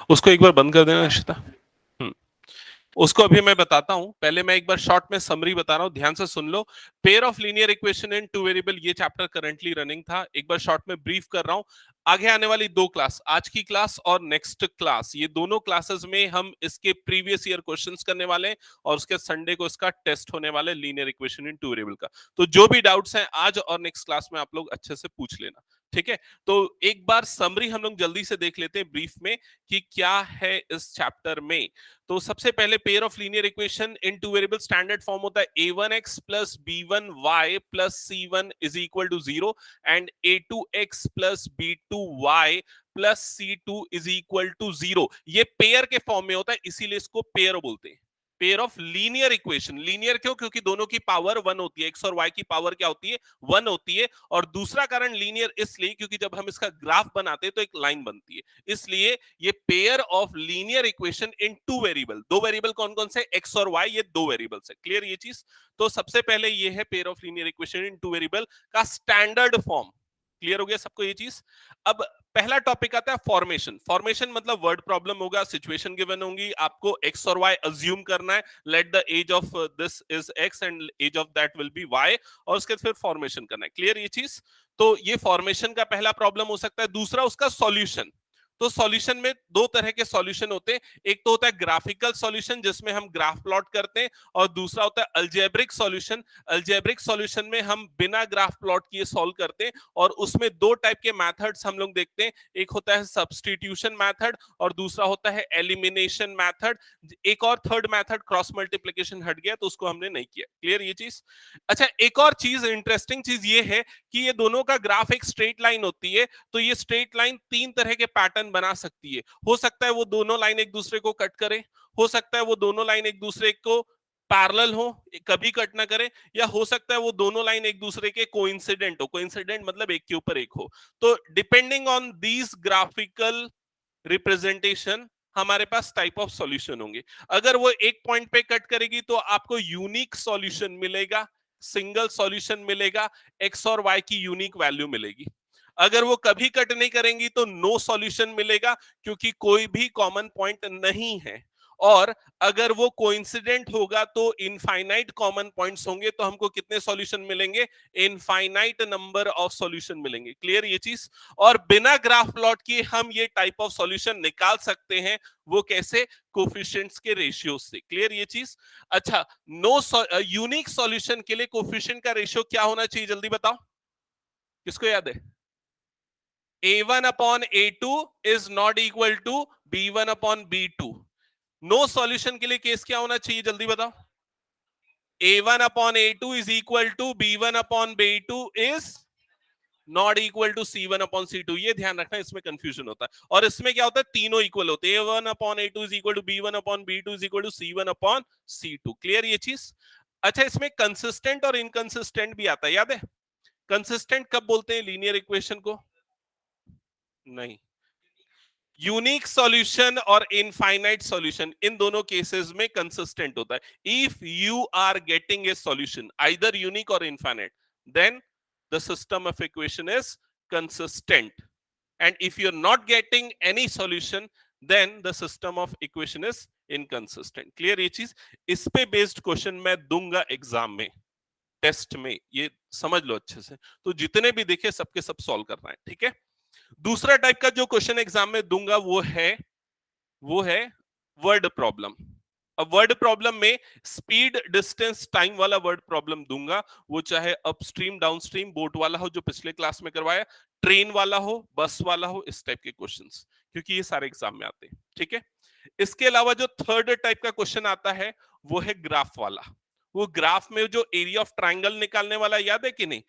उसको एक बार बंद कर देना निशिता। उसको अभी मैं बताता हूं, पहले मैं एक बार शॉर्ट में समरी बता रहा हूं, ध्यान से सुन लो। Pair of linear equation in two variable, ये चैप्टर करंटली रनिंग था, एक बार शॉर्ट में ब्रीफ कर रहा हूं। आगे आने वाली दो क्लास, आज की क्लास और नेक्स्ट क्लास, ये दोनों क्लासेस में हम इसके प्रीवियस ईयर क्वेश्चंस करने वाले हैं और उसके संडे को इसका टेस्ट होने वाला है linear equation in two variable का। तो जो भी डाउट्स हैं आज और नेक्स्ट क्लास में आप लोग अच्छे से पूछ लेना, ठीक है। तो एक बार समरी हम लोग जल्दी से देख लेते हैं ब्रीफ में कि क्या है इस चैप्टर में। तो सबसे पहले pair of linear equation in two variable standard form होता है a1x plus b1y plus c1 is equal to 0 and a2x plus b2y plus c2 is equal to 0। ये पेयर के फॉर्म में होता है, इसीलिए इसको पेयर बोलते हैं, pair of linear equation. Linear क्यों? क्योंकि दोनों की पावर 1 होती है, एक्स और वाई की पावर क्या होती है? 1 होती है। और दूसरा कारण लीनियर इसलिए क्योंकि जब हम इसका ग्राफ बनाते हैं तो एक लाइन बनती है, इसलिए ये pair of linear equation in two variable. दो वेरिएबल कौन कौन से? एक्स और वाई, ये दो वेरिएबल्स है। क्लियर ये चीज? तो सबसे पहले ये है pair of linear equation in two variable का स्टैंडर्ड फॉर्म। क्लियर हो गया सबको ये चीज? अब पहला टॉपिक आता है फॉर्मेशन। फॉर्मेशन मतलब वर्ड प्रॉब्लम होगा, सिचुएशन गिवन होंगी, आपको एक्स और वाई अज्यूम करना है, let the age of this is X and age of that will be Y, और उसके फिर फॉर्मेशन करना है। क्लियर ये चीज? तो ये फॉर्मेशन का पहला प्रॉब्लम हो सकता है। दूसरा उसका सॉल्यूशन। तो सॉल्यूशन में दो तरह के सॉल्यूशन होते हैं, एक तो होता है ग्राफिकल सॉल्यूशन जिसमें हम ग्राफ प्लॉट करते हैं, और दूसरा होता है अलजेब्रिक सॉल्यूशन। अलजेब्रिक सॉल्यूशन में हम बिना ग्राफ प्लॉट किए सॉल्व करते हैं, और उसमें दो टाइप के मेथड्स हम लोग देखते हैं, एक होता है सब्स्टिट्यूशन मेथड और दूसरा होता है एलिमिनेशन मेथड। एक और थर्ड मेथड क्रॉस मल्टीप्लिकेशन हट गया तो उसको हमने नहीं किया। क्लियर ये चीज? अच्छा, एक और चीज, इंटरेस्टिंग चीज ये है कि ये दोनों का ग्राफ एक स्ट्रेट लाइन होती है, तो ये स्ट्रेट लाइन तीन तरह के पैटर्न बना सकती है। हो सकता है वो दोनों लाइन एक दूसरे को कट करे, हो सकता है वो दोनों लाइन एक दूसरे को पैरेलल हो, कभी कट ना करे, या हो सकता है वो दोनों लाइन एक दूसरे के कोइंसिडेंट हो। कोइंसिडेंट मतलब एक के ऊपर एक हो। तो depending on these graphical representation हमारे पास टाइप ऑफ सॉल्यूशन होंगे। अगर वो एक पॉइंट पे कट करेगी तो आपको यूनिक सॉल्यूशन मिलेगा, सिंगल सॉल्यूशन मिलेगा, एक्स और वाई की यूनिक वैल्यू मिलेगी। अगर वो कभी कट नहीं करेंगी तो नो सॉल्यूशन मिलेगा, क्योंकि कोई भी कॉमन पॉइंट नहीं है। और अगर वो कोइंसिडेंट होगा तो इनफाइनाइट कॉमन पॉइंट्स होंगे, तो हमको कितने सॉल्यूशन मिलेंगे? इनफाइनाइट नंबर ऑफ सॉल्यूशन मिलेंगे। क्लियर ये चीज? और बिना ग्राफ प्लॉट किए हम ये टाइप ऑफ सॉल्यूशन निकाल सकते हैं। वो कैसे? कोफिशिएंट्स के रेशियो से। क्लियर ये चीज? अच्छा, नो यूनिक सॉल्यूशन के लिए कोफिशिएंट का रेशियो क्या होना चाहिए? जल्दी बताओ, किसको याद है? a1 upon a2 is not equal to b1 upon b2। No solution के लिए केस क्या होना चाहिए? जल्दी बताओ। a1 upon a2 is equal to b1 upon b2 is not equal to c1 upon c2। ये ध्यान रखना, इसमें कंफ्यूजन होता है। और इसमें क्या होता है? तीनों इक्वल होते हैं, a1 upon a2 is equal to b1 upon b2 is equal to c1 upon c2। Clear ये चीज? अच्छा, इसमें कंसिस्टेंट और इनकंसिस्टेंट भी आता है, याद है? कंसिस्टेंट कब बोलते हैं लीनियर इक्वेशन को? नहीं, यूनिक सॉल्यूशन और इनफाइनाइट सॉल्यूशन, इन दोनों केसेस में कंसिस्टेंट होता है। If you are getting a solution either unique और infinite, then the system of equation is consistent, and if you're not getting any solution then the system of equation is inconsistent. clear ये चीज? इस पे based question मैं दूंगा exam में, test में, ये समझ लो अच्छे से। तो जितने भी देखे सबके सब सॉल्व करना है, ठीक है? दूसरा टाइप का जो क्वेश्चन एग्जाम में दूंगा वो है वर्ड प्रॉब्लम। अब वर्ड प्रॉब्लम में स्पीड, डिस्टेंस, टाइम वाला वर्ड प्रॉब्लम दूंगा, वो चाहे अपस्ट्रीम डाउनस्ट्रीम बोट वाला हो जो पिछले क्लास में करवाया, ट्रेन वाला हो, बस वाला हो, इस टाइप के क्वेश्चंस, क्योंकि ये सारे एग्जाम में आते हैं, ठीक है? इसके अलावा जो थर्ड टाइप का क्वेश्चन आता है वो है ग्राफ वाला। वो ग्राफ में जो एरिया ऑफ ट्राइंगल निकालने वाला, याद है कि नहीं?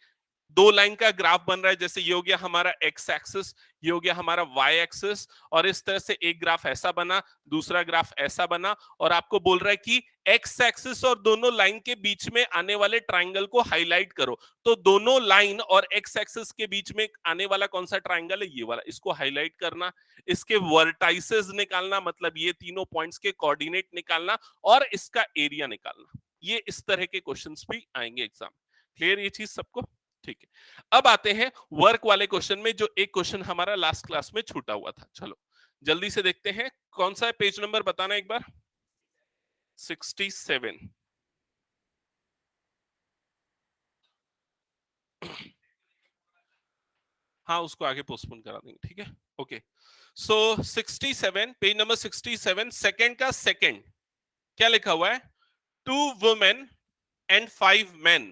दो लाइन का ग्राफ बन रहा है, जैसे ये हो गया हमारा एक्स एक्सिस, ये हो गया हमारा वाई एक्सिस, और इस तरह से एक ग्राफ ऐसा बना, दूसरा ग्राफ ऐसा बना, और आपको बोल रहा है कि एक्स एक्सिस और दोनों लाइन के बीच में आने वाले ट्राइंगल को हाईलाइट करो। तो दोनों लाइन और एक्स एक्सिस के बीच में आने वाला कौन सा ट्राइंगल है? ये वाला, इसको हाईलाइट करना, इसके वर्टाइसेस निकालना, मतलब ये तीनों पॉइंट्स के कोऑर्डिनेट निकालना, और इसका एरिया निकालना। ये इस तरह के क्वेश्चंस भी आएंगे एग्जाम। क्लियर ये चीज सबको? ठीक है। अब आते हैं वर्क वाले क्वेश्चन में, जो एक क्वेश्चन हमारा लास्ट क्लास में छूटा हुआ था। चलो जल्दी से देखते हैं कौन सा है, पेज नंबर बताना एक बार। 67। हाँ, उसको आगे पोस्टपोन करा देंगे, ठीक है। ओके, सो 67, पेज नंबर 67, सेकंड का सेकंड क्या लिखा हुआ है? 2 women and 5 men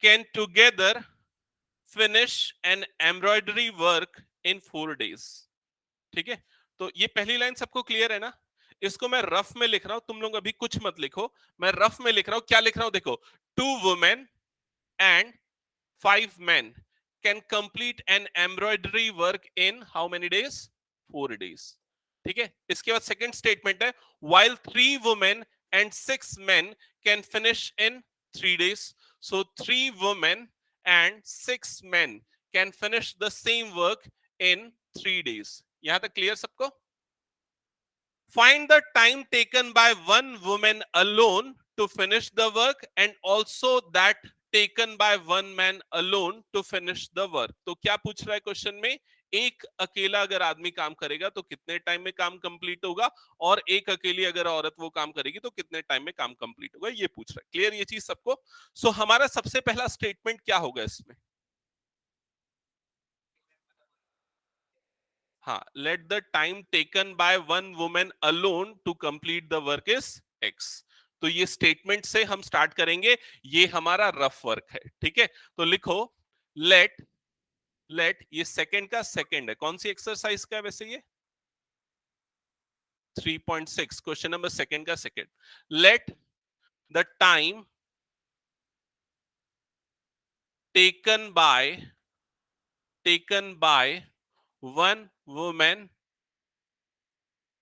can together finish an embroidery work in 4 days। ठीक है, तो ये पहली लाइन सबको क्लियर है ना? इसको मैं रफ में लिख रहा हूं, तुम लोग अभी कुछ मत लिखो, मैं रफ में लिख रहा हूं। क्या लिख रहा हूं देखो, 2 women and 5 men can complete an embroidery work in how many days? 4 days। ठीक है, इसके बाद सेकंड स्टेटमेंट है, while 3 women and 6 men can finish in 3 days। So 3 women and 6 men can finish the same work in 3 days। यहां तक clear सबको? Find the time taken by one woman alone to finish the work and also that taken by one man alone to finish the work। तो क्या पूछ रहा है question में? एक अकेला अगर आदमी काम करेगा तो कितने टाइम में काम कंप्लीट होगा, और एक अकेली अगर औरत वो काम करेगी तो कितने टाइम में काम कंप्लीट होगा, ये पूछ रहा है। क्लियर ये चीज सबको? सो हमारा सबसे पहला स्टेटमेंट क्या होगा इसमें? हाँ, let the time taken by one women alone to complete the work is X. तो ये स्टेटमेंट से हम स्टार्ट करेंगे, ये हमारा रफ वर्क है, ठीक है। तो लिखो लेट, लेट ये सेकंड का सेकंड है, कौन सी एक्सरसाइज का है वैसे ये? 3.6, क्वेश्चन नंबर सेकंड का second. Late the time taken by one women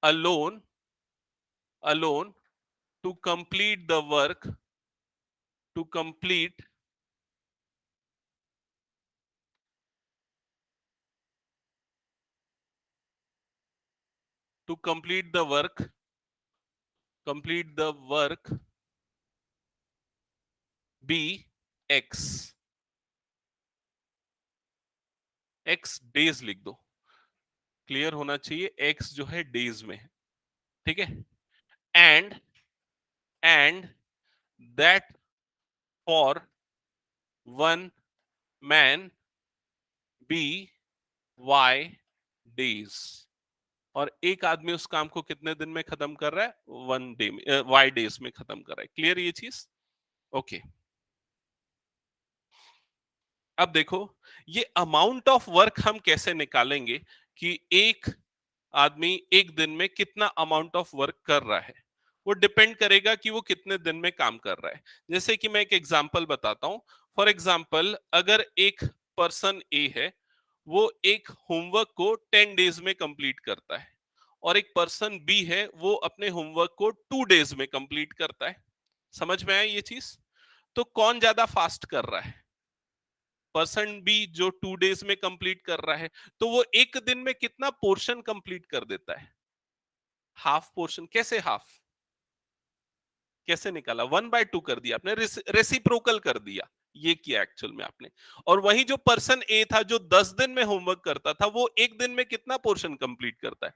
alone to complete the work, to complete to complete the work, complete the work be x, x days लिख दो, clear होना चाहिए, x जो है days में है, ठीक है। And and that for one man B y days, और एक आदमी उस काम को कितने दिन में खत्म कर रहा है? 1 डे में, y डेज में खत्म कर रहा है। क्लियर ये चीज? ओके। अब देखो ये अमाउंट ऑफ वर्क हम कैसे निकालेंगे कि एक आदमी एक दिन में कितना अमाउंट ऑफ वर्क कर रहा है। वो डिपेंड करेगा कि वो कितने दिन में काम कर रहा है। जैसे कि मैं एक एग्जांपल बताता हूं। फॉर एग्जांपल, अगर एक पर्सन ए है, वो एक होमवर्क को 10 डेज में कंप्लीट करता है, और एक पर्सन बी है, वो अपने होमवर्क को 2 डेज में कंप्लीट करता है। समझ में आया ये चीज? तो कौन ज्यादा फास्ट कर रहा है? पर्सन बी जो 2 डेज में कंप्लीट कर रहा है। तो वो एक दिन में कितना पोर्शन कंप्लीट कर देता है? Half portion. कैसे हाफ? कैसे निकाला? 1/2 कर दिया आपने, रेसिप्रोकल कर दिया, ये किया एक्चुअल में आपने। और वही जो पर्सन ए था जो 10 दिन में होमवर्क करता था, वो एक दिन में कितना पोर्शन कंप्लीट करता है?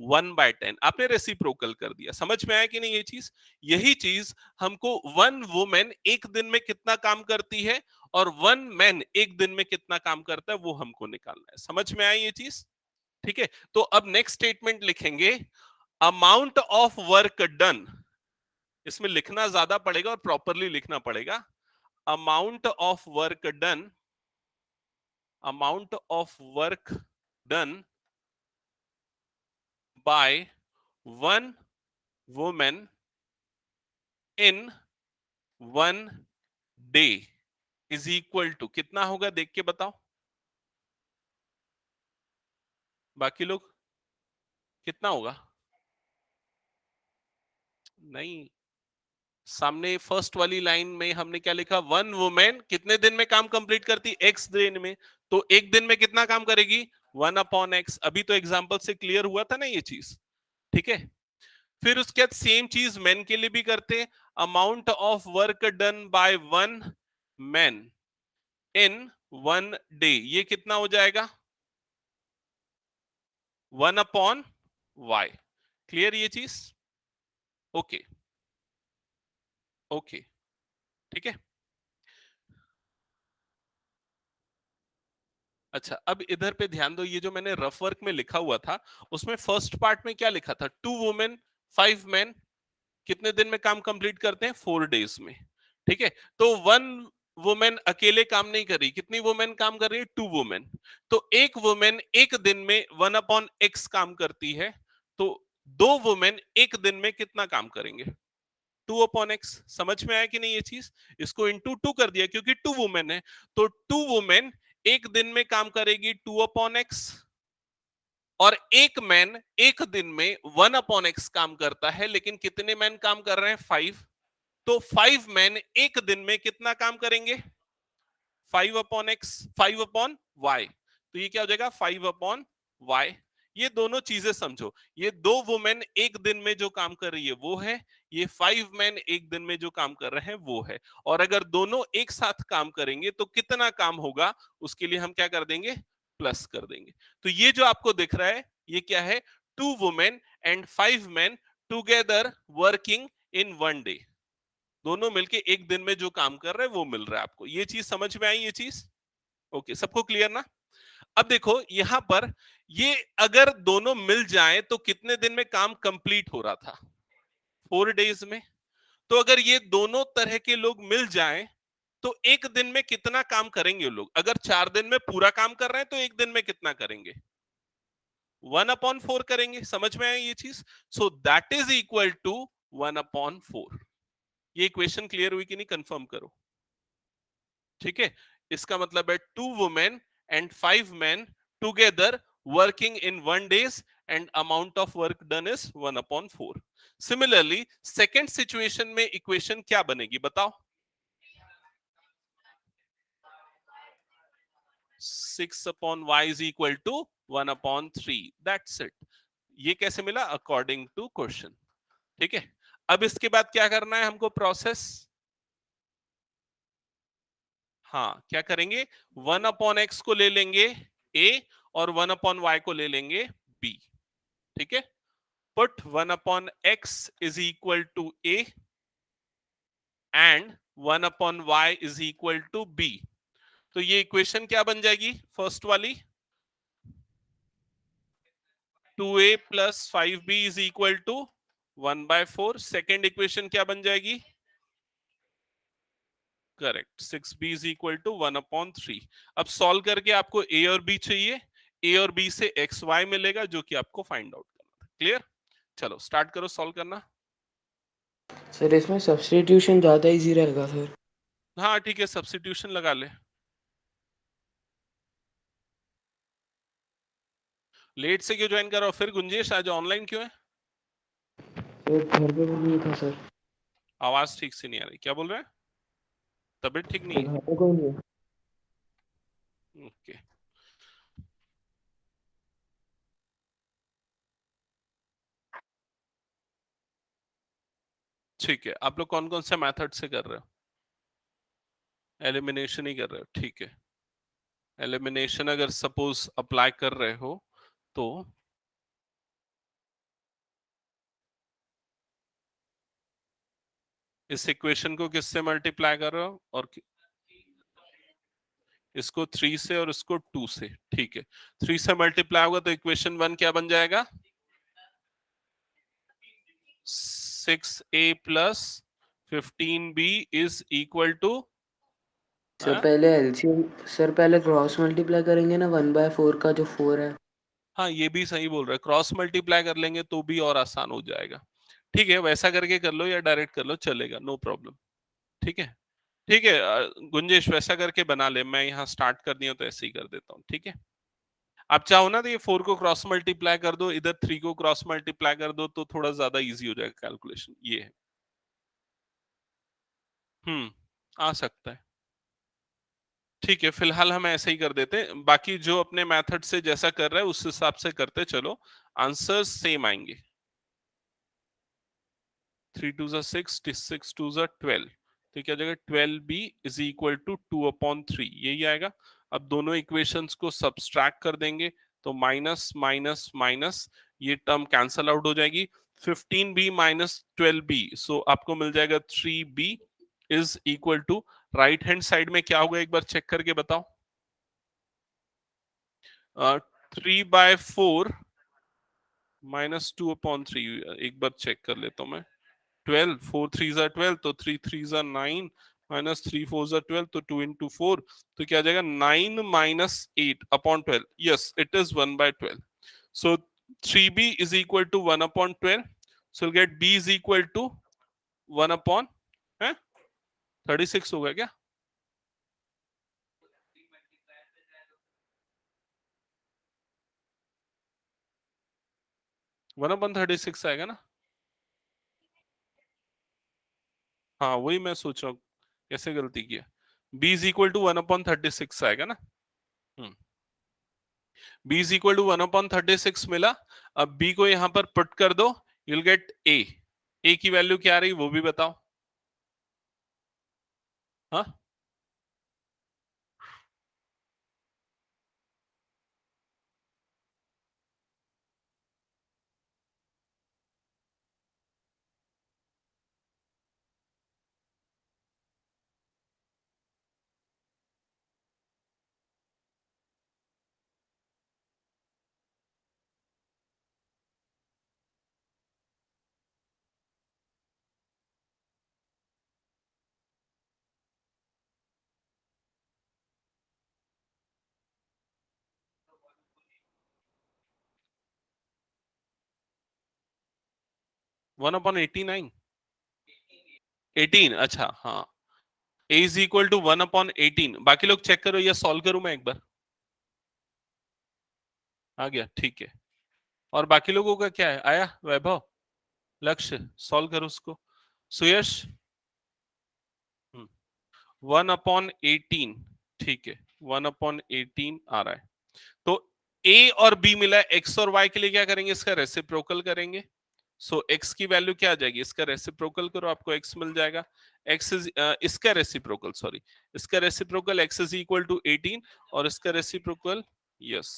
1/10। आपने रेसिप्रोकल कर दिया। समझ में आया कि नहीं ये चीज? यही चीज हमको वन वुमेन एक दिन में कितना काम करती है और वन मैन एक दिन में कितना काम करता है, वो हमको निकालना है। समझ में आई ये चीज? ठीक है, तो अब नेक्स्ट स्टेटमेंट लिखेंगे, अमाउंट ऑफ वर्क डन। इसमें लिखना ज्यादा पड़ेगा और प्रॉपरली लिखना पड़ेगा। Amount of work done, amount of work done by one women in 1 day is equal to, कितना होगा देख के बताओ बाकी लोग, कितना होगा? नहीं, सामने फर्स्ट वाली लाइन में हमने क्या लिखा? वन वुमेन कितने दिन में काम कंप्लीट करती? एक्स दिन में। तो एक दिन में कितना काम करेगी? 1/x। अभी तो एग्जांपल से क्लियर हुआ था ना ये चीज, ठीक है। फिर उसके बाद सेम चीज मैन के लिए भी करते हैं। Amount of work done by one man in 1 day, ये कितना हो जाएगा? 1/y। क्लियर ये चीज? ओके ओके, ठीक है। अच्छा, अब इधर पे ध्यान दो, ये जो मैंने रफ वर्क में लिखा हुआ था उसमें फर्स्ट पार्ट में क्या लिखा था? 2 वुमेन 5 मैन कितने दिन में काम कंप्लीट करते हैं? 4 डेज में। ठीक है, तो 1 वुमेन अकेले काम नहीं कर रही, कितनी वुमेन काम कर रही है? 2 वुमेन। तो एक वुमेन एक दिन में 1/x काम करती है, तो 2 वुमेन एक दिन में कितना काम करेंगे? 2/x। समझ में आया कि नहीं ये चीज? इसको इंटू 2 कर दिया क्योंकि 2 वुमेन है, तो 2 वुमेन एक दिन में काम करेगी 2/x, और एक मैन एक दिन में 1/x काम करता है, लेकिन कितने मैन काम कर रहे हैं? 5। तो 5 मैन एक दिन में कितना काम करेंगे? 5/x, 5/y। तो ये क्या हो जाएगा? 5/y। ये दोनों चीजें समझो, ये 2 वुमेन एक दिन में जो काम कर रही है वो है, ये 5 मैन एक दिन में जो काम कर रहे हैं वो है। और अगर दोनों एक साथ काम करेंगे तो कितना काम होगा, उसके लिए हम क्या कर देंगे? प्लस कर देंगे। तो ये जो आपको दिख रहा है ये क्या है? 2 women and 5 man together working in 1 day. दोनों मिलके एक दिन में जो काम कर रहे हैं वो मिल रहा है आपको। ये चीज समझ में आई? ये चीज ओके, सबको क्लियर ना? अब देखो यहां पर, ये अगर दोनों मिल जाएं तो कितने दिन में काम कंप्लीट हो रहा था? 4 डेज में। तो अगर ये दोनों तरह के लोग मिल जाएं तो एक दिन में कितना काम करेंगे वो लोग? अगर 4 दिन में पूरा काम कर रहे हैं तो एक दिन में कितना करेंगे? 1/4 करेंगे। समझ में आया ये चीज? So that is equal to 1/4। ये इक्वेशन क्लियर हुई कि नहीं? कंफर्म करो। ठीक है, इसका मतलब है 2 women and 5 man together working in 1 days and amount of work done is 1/4। Similarly second situation में इक्वेशन क्या बनेगी बताओ? 6/y is equal to 1/3। That's it. ये कैसे मिला? According to question. ठीक है, अब इसके बाद क्या करना है हमको? प्रोसेस। हाँ, क्या करेंगे? 1/x को ले लेंगे a और 1/y को ले लेंगे b। ठीक है, put 1/x is equal to a and 1/y is equal to b। तो ये इक्वेशन क्या बन जाएगी? फर्स्ट वाली 2a plus 5b is equal to 1/4। Second equation क्या बन जाएगी? Correct, 6b is equal to 1/3। अब सॉल्व करके आपको a और b चाहिए, a और b से xy मिलेगा जो कि आपको फाइंड आउट करना था। क्लियर? चलो स्टार्ट करो सॉल्व करना। सर इसमें सब्स्टिट्यूशन ज़्यादा इजी रहेगा सर। हाँ ठीक है, सब्स्टिट्यूशन लगा ले। लेट से क्यों ज्वाइन करो? फिर गुंजेश आज ऑनलाइन क्यों है? सर घर पे बोलिए था सर। आवाज ठीक से नहीं आ रही, क्या बोल रहे हैं? तबीयत ठीक नहीं सर है? घर पे कोई नहीं है। ओके, ठीक है। आप लोग कौन कौन से मेथड से कर रहे हो? एलिमिनेशन ही कर रहे हो? ठीक है, एलिमिनेशन अगर सपोज अप्लाई कर रहे हो तो इस इक्वेशन को किससे मल्टीप्लाई कर रहे हो? और इसको 3 से और इसको 2 से। ठीक है, 3 से मल्टीप्लाई होगा तो इक्वेशन 1 क्या बन जाएगा? 6a plus 15b is equal to, sir पहले एलसीएम, सर पहले क्रॉस मल्टीप्लाई करेंगे ना 1/4 का जो 4 है। हाँ ये भी सही बोल रहा है, क्रॉस मल्टीप्लाई कर लेंगे तो भी और आसान हो जाएगा। ठीक है, वैसा करके कर लो या डायरेक्ट कर लो, चलेगा, नो प्रॉब्लम। ठीक है, ठीक है। गुंजेश वैसा करके बना ले, मैं यहाँ स्टार्ट कर दिया तो ऐसे ही कर देता हूँ। ठीक है, आप चाहो ना तो ये 4 को क्रॉस मल्टीप्लाई कर दो, इधर 3 को क्रॉस मल्टीप्लाई कर दो, तो थोड़ा ज्यादा इजी हो जाएगा कैलकुलेशन। ये है। आ सकता है। ठीक है, फिलहाल हम ऐसे ही कर देते हैं, बाकी जो अपने मेथड से जैसा कर रहे हैं उस हिसाब से करते चलो, आंसर्स सेम आएंगे। 3 2 जा 6, 6 2 जा 12, तो क्या जगह 12b इज इक्वल टू 2/3 यही आएगा। अब दोनों इक्वेशंस को सब्सट्रैक्ट कर देंगे तो माइनस माइनस माइनस ये टर्म कैंसल आउट हो जाएगी, 15b माइनस 12b, सो आपको मिल जाएगा 3b is equal to, right hand side में क्या होगा एक बार चेक करके बताओ, 3/4 माइनस 2/3, एक बार चेक कर लेता हूं मैं, 12, 4 3 are 12, तो 3 3 are 9, माइनस 3 4 are 12, तो 2 into 4, तो क्या आ जाएगा 9 minus 8 upon 12, yes it is 1/12, so 3b is equal to 1/12, so we'll get b is equal to 1 upon, है 36 होगा क्या, 1/36 आएगा ना, हाँ वही मैं सोच रहा हूँ कैसे गलती किया, b is equal to 1/36 आएगा ना, हम्म, b is equal to 1/36 मिला, अब b को यहां पर पुट कर दो, you'll get a की वैल्यू क्या आ रही वो भी बताओ, हाँ 1/89, 18, अच्छा हाँ, a is equal to 1/18, बाकी लोग चेक करो या सॉल्व करूं मैं एक बार, आ गया ठीक है, और बाकी लोगों का क्या है आया, वैभव लक्ष्य सॉल्व करो उसको, सुयश 1/18, ठीक है 1/18 आ रहा है, तो a और b मिला है, x और y के लिए क्या करेंगे, इसका रेसिप्रोकल करेंगे, सो x की वैल्यू क्या आ जाएगी, इसका रेसिप्रोकल करो आपको x मिल जाएगा, x इज इसका रेसिप्रोकल, सॉरी इसका reciprocal x is equal to 18 और इसका reciprocal yes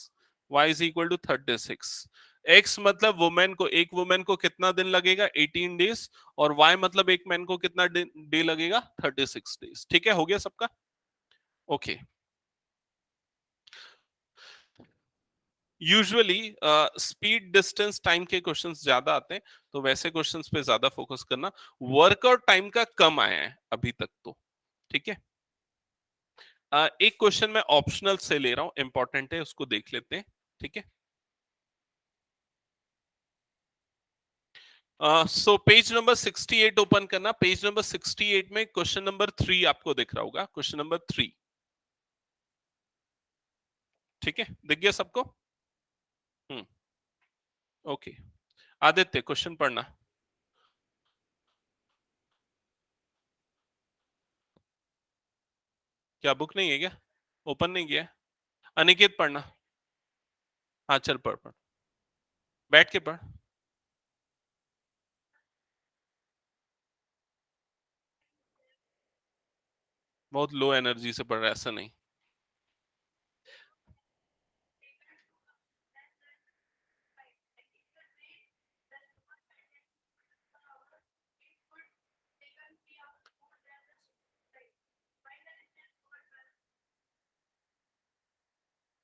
y is equal to 36, x मतलब वुमेन को, एक वुमेन को कितना दिन लगेगा 18 डेज, और y मतलब एक मैन को कितना डे लगेगा 36 डेज, ठीक है हो गया सबका, okay okay. Usually speed distance time के क्वेश्चंस ज्यादा आते हैं, तो वैसे क्वेश्चंस पे ज्यादा फोकस करना, वर्क और टाइम का कम आया है अभी तक तो, ठीक है, एक क्वेश्चन मैं ऑप्शनल से ले रहा हूं, इंपॉर्टेंट है उसको देख लेते हैं, ठीक है, सो पेज नंबर 68 ओपन करना, पेज नंबर 68 में क्वेश्चन नंबर 3 आपको दिख रहा होगा, क्वेश्चन नंबर 3, ठीक है दिख गया सबको, हम्म, ओके, आदित्य क्वेश्चन पढ़ना, क्या बुक नहीं है क्या, ओपन नहीं किया है? अनिकेत पढ़ना, हाँ चल पढ़ पढ़, बैठ के पढ़, बहुत लो एनर्जी से पढ़ रहा है, ऐसा नहीं,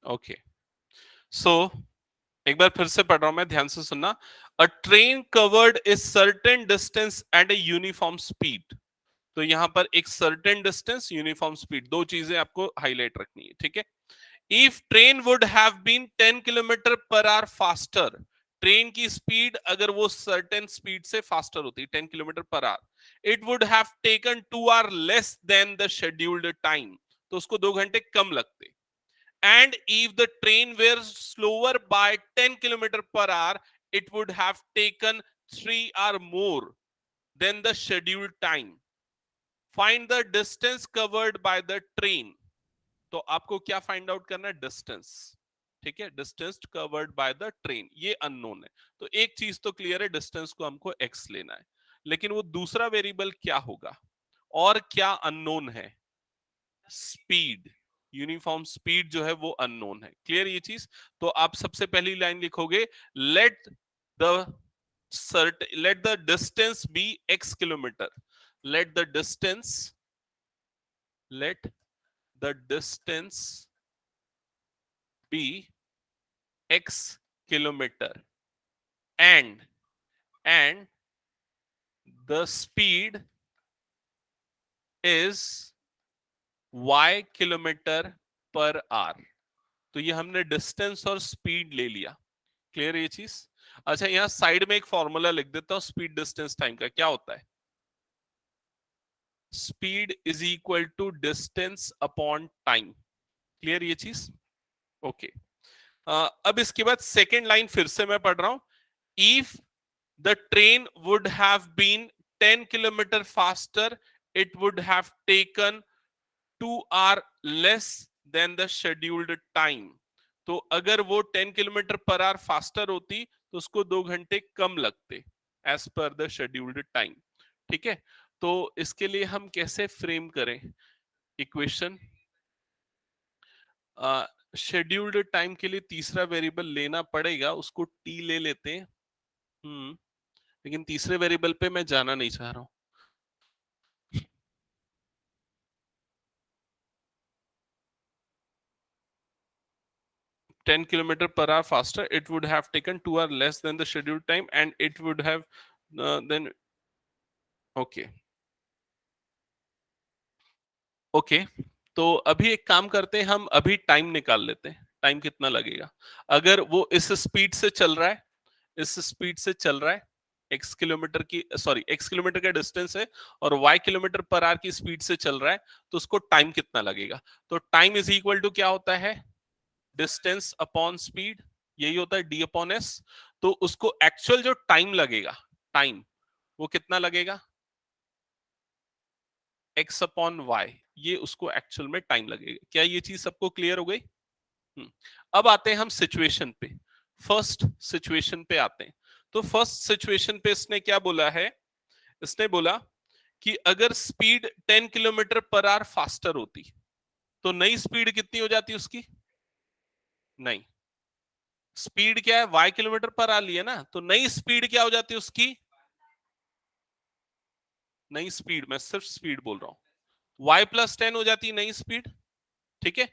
ओके, सो एक बार फिर से पढ़ रहा हूं मैं, ध्यान से सुनना, a train covered a certain distance at a uniform speed, तो यहां पर एक सर्टेन डिस्टेंस यूनिफॉर्म स्पीड, दो चीजें आपको हाईलाइट रखनी है, ठीक है, if train would have been 10 kilometre per hour faster, train की स्पीड अगर वो सर्टेन स्पीड से फास्टर होती 10 kilometre per our, it would have taken 2 our less than the scheduled time, तो उसको 2 घंटे कम लगते, and if the train were slower by 10 kilometer per hour, it would have taken 3 hours more than the scheduled time. Find the distance covered by the train. तो आपको क्या find out करना है, distance, ठीक है, distance covered by the train, ये unknown है, तो एक चीज तो क्लियर है, डिस्टेंस को हमको एक्स लेना है, लेकिन वो दूसरा वेरिएबल क्या होगा, और क्या अननोन है, स्पीड, यूनिफॉर्म स्पीड जो है वो अननोन है। क्लियर ये चीज? तो आप सबसे पहली लाइन लिखोगे, let the distance be x kilometre. Let the distance be x kilometre and the speed is y kilometre per hour. तो ये हमने डिस्टेंस और स्पीड ले लिया। क्लियर ये चीज? अच्छा, यहां साइड में एक फॉर्मूला लिख देता हूं स्पीड डिस्टेंस टाइम का। क्या होता है? Speed is equal to distance upon time. Clear ये चीज? ओके। अब इसके बाद सेकेंड लाइन फिर से मैं पढ़ रहा हूं। If the train would have been 10 kilometer faster, it would have taken 2 hour less than the scheduled time। तो अगर वो 10 किलोमीटर पर आवर फास्टर होती तो उसको 2 घंटे कम लगते as per the scheduled time. ठीक है, तो इसके लिए हम कैसे फ्रेम करें इक्वेशन? शेड्यूल्ड टाइम के लिए तीसरा वेरिएबल लेना पड़ेगा, उसको टी ले लेते हैं। लेकिन तीसरे वेरिएबल पे मैं जाना नहीं चाह रहा हूं। Ten kilometre per hour faster, it would have taken 2 hours less than the scheduled time and it would have then okay okay। तो अभी एक काम करते हैं, हम अभी टाइम निकाल लेते हैं। टाइम कितना लगेगा अगर वो इस स्पीड से चल रहा है, इस स्पीड से चल रहा है, x किलोमीटर की x किलोमीटर का डिस्टेंस है और y किलोमीटर पर आवर की स्पीड से चल रहा है, तो उसको टाइम कितना लगेगा? तो टाइम इज इक्वल टू क्या होता है? डिस्टेंस अपॉन स्पीड, यही होता है डी अपॉन एस। तो उसको एक्चुअल जो टाइम लगेगा, टाइम वो कितना लगेगा? एक्स अपॉन वाई, ये उसको एक्चुअल में टाइम लगेगा। क्या ये चीज सबको क्लियर हो गई? अब आते हैं हम सिचुएशन पे। फर्स्ट सिचुएशन पे आते हैं। तो फर्स्ट सिचुएशन पे इसने क्या बोला है? इसने बोला कि अगर speed 10 kilometre per hour faster होती तो नई स्पीड कितनी हो जाती उसकी? नहीं, स्पीड क्या है? y किलोमीटर पर आवर लिया ना, तो नई स्पीड क्या हो जाती है उसकी? नई स्पीड, मैं सिर्फ स्पीड बोल रहा हूं, y प्लस 10 हो जाती है नई स्पीड। ठीक है,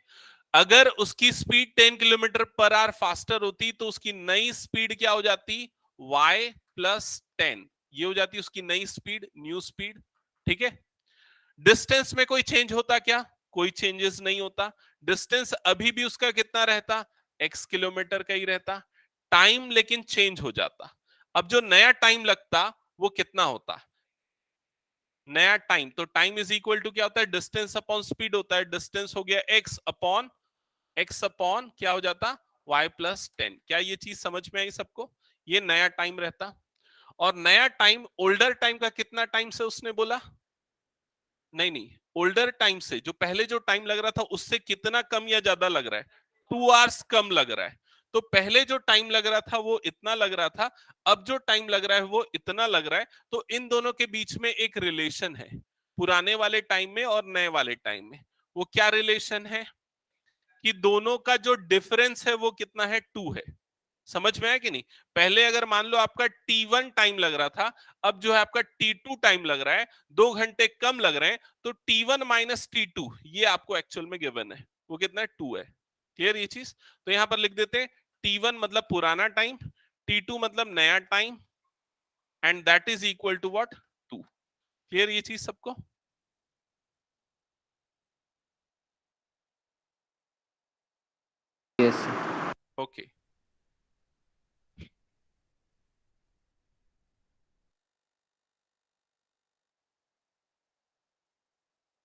अगर उसकी speed 10 kilometre per hour faster होती तो उसकी नई स्पीड क्या हो जाती? y प्लस 10, ये हो जाती उसकी नई स्पीड, न्यू स्पीड। ठीक है, डिस्टेंस में कोई चेंज होता क्या? कोई चेंजेस नहीं होता। डिस्टेंस अभी भी उसका कितना रहता? x किलोमीटर का ही रहता। टाइम लेकिन चेंज हो जाता। अब जो नया टाइम लगता वो कितना होता? नया टाइम, तो टाइम इज इक्वल टू क्या होता है? डिस्टेंस अपॉन स्पीड होता है। डिस्टेंस हो गया x अपॉन क्या हो जाता? y plus 10। क्या ये चीज समझ में आई सबको? ये नया टाइम रहता। और नया टाइम ओल्डर टाइम का कितना टाइम से उसने बोला? नहीं नहीं, ओल्डर टाइम से जो पहले जो टाइम लग रहा था उससे कितना कम या ज्यादा लग रहा है? 2 आवर्स कम लग रहा है। तो पहले जो टाइम लग रहा था वो इतना लग रहा था, अब जो टाइम लग रहा है वो इतना लग रहा है। तो इन दोनों के बीच में एक रिलेशन है, पुराने वाले टाइम में और नए वाले टाइम में। वो क्या रिलेशन है? कि दोनों का जो डिफरेंस है वो कितना है? 2 है। समझ में आया कि नहीं? पहले अगर मान लो आपका T1 टाइम लग रहा था, अब जो है आपका T2 टाइम लग रहा है, 2 घंटे कम लग रहे हैं। तो T1 माइनस T2 ये आपको एक्चुअल में गिवन है, वो कितना है? 2 है। क्लियर ये चीज? तो यहां पर लिख देते हैं T1 मतलब पुराना टाइम, T2 मतलब नया time, and that is equal to what? 2। Clear ये चीज सबको? यस। Okay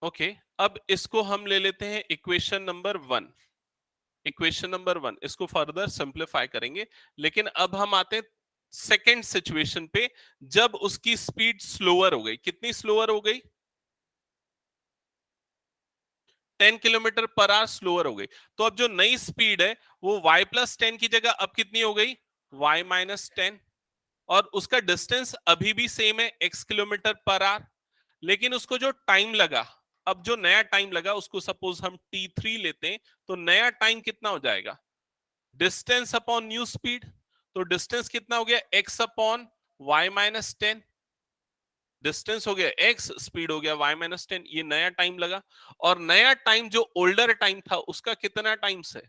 okay. अब इसको हम ले लेते हैं इक्वेशन नंबर 1। इक्वेशन नंबर 1 इसको फर्दर सिंप्लीफाई करेंगे। लेकिन अब हम आते हैं सेकेंड सिचुएशन पे, जब उसकी स्पीड स्लोअर हो गई। कितनी स्लोअर हो गई? 10 किलोमीटर पर आवर स्लोअर हो गई। तो अब जो नई स्पीड है वो y प्लस 10 की जगह अब कितनी हो गई? y minus 10। और उसका डिस्टेंस अभी भी सेम है x किलोमीटर पर आवर, लेकिन उसको जो टाइम लगा अब जो नया टाइम लगा उसको सपोज हम t3 लेते हैं, तो नया टाइम कितना हो जाएगा, डिस्टेंस अपॉन न्यू स्पीड। तो डिस्टेंस कितना हो गया, x upon y minus 10। Distance हो गया x, स्पीड हो गया y माइनस 10, ये नया टाइम लगा। और नया टाइम जो ओल्डर टाइम था उसका कितना टाइम्स है,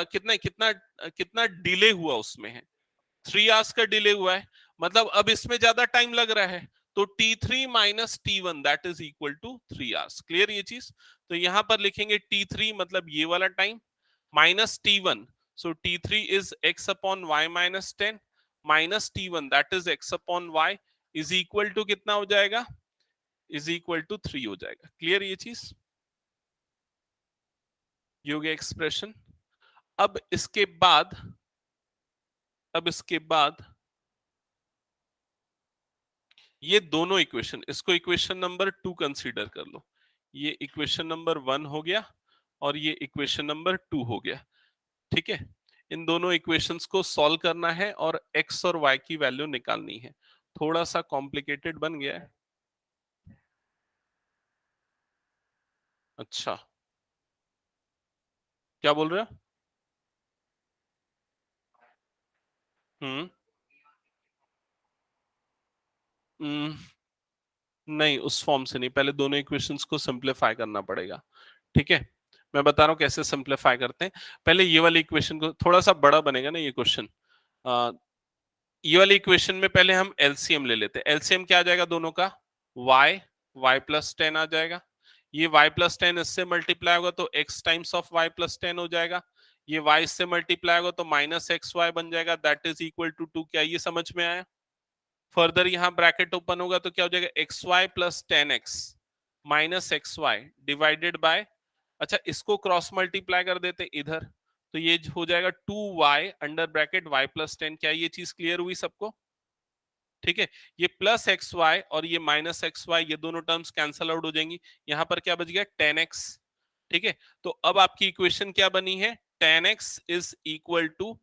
कितना कितना कितना डिले हुआ उसमें है, 3 आवर्स का डिले हुआ है। मतलब अब इसमें ज्यादा टाइम लग रहा है, तो t3 minus t1 that is equal to 3 hours. Clear ये चीज। तो यहां पर लिखेंगे t3 मतलब ये वाला time minus t1, so t3 is x upon y minus 10 minus t1 that is x upon y is equal to कितना हो जाएगा, इज इक्वल टू 3 हो जाएगा। क्लियर ये चीज, ये हो गया एक्सप्रेशन। अब इसके बाद, अब इसके बाद ये दोनों इक्वेशन, इसको इक्वेशन नंबर 2 कंसीडर कर लो, ये इक्वेशन नंबर 1 हो गया और ये इक्वेशन नंबर 2 हो गया। ठीक है, इन दोनों इक्वेशंस को सॉल्व करना है और x और y की वैल्यू निकालनी है। थोड़ा सा कॉम्प्लिकेटेड बन गया है। अच्छा, क्या बोल रहे हो? हम्म हम्म, नहीं उस फॉर्म से नहीं, पहले दोनों इक्वेशंस को सिंप्लीफाई करना पड़ेगा। ठीक है, मैं बता रहा हूँ कैसे सिंप्लीफाई करते हैं। पहले ये वाली इक्वेशन को, थोड़ा सा बड़ा बनेगा ना ये क्वेश्चन, ये वाली इक्वेशन में पहले हम एलसीएम ले लेते हैं। एलसीएम क्या आ जाएगा दोनों का, y प्लस 10 आ जाएगा। ये y प्लस 10 इससे मल्टीप्लाई होगा तो x times of y plus 10 हो जाएगा। ये y इससे मल्टीप्लाई होगा तो माइनस एक्स वाई बन जाएगा दैट इज इक्वल टू 2। क्या ये समझ में आया? फर्दर यहाँ ब्रैकेट ओपन होगा तो क्या हो जाएगा, x y plus 10x minus x y divided by, अच्छा इसको क्रॉस मल्टीप्लाई कर देते इधर, तो ये हो जाएगा 2y under bracket y plus 10। क्या ये चीज क्लियर हुई सबको? ठीक है, ये प्लस एक्स वाई और ये माइनस एक्स वाई, ये दोनों टर्म्स कैंसल आउट हो जाएंगी। यहां पर क्या बच गया, 10x। ठीक है, तो अब आपकी इक्वेशन क्या बनी है, 10x is equal to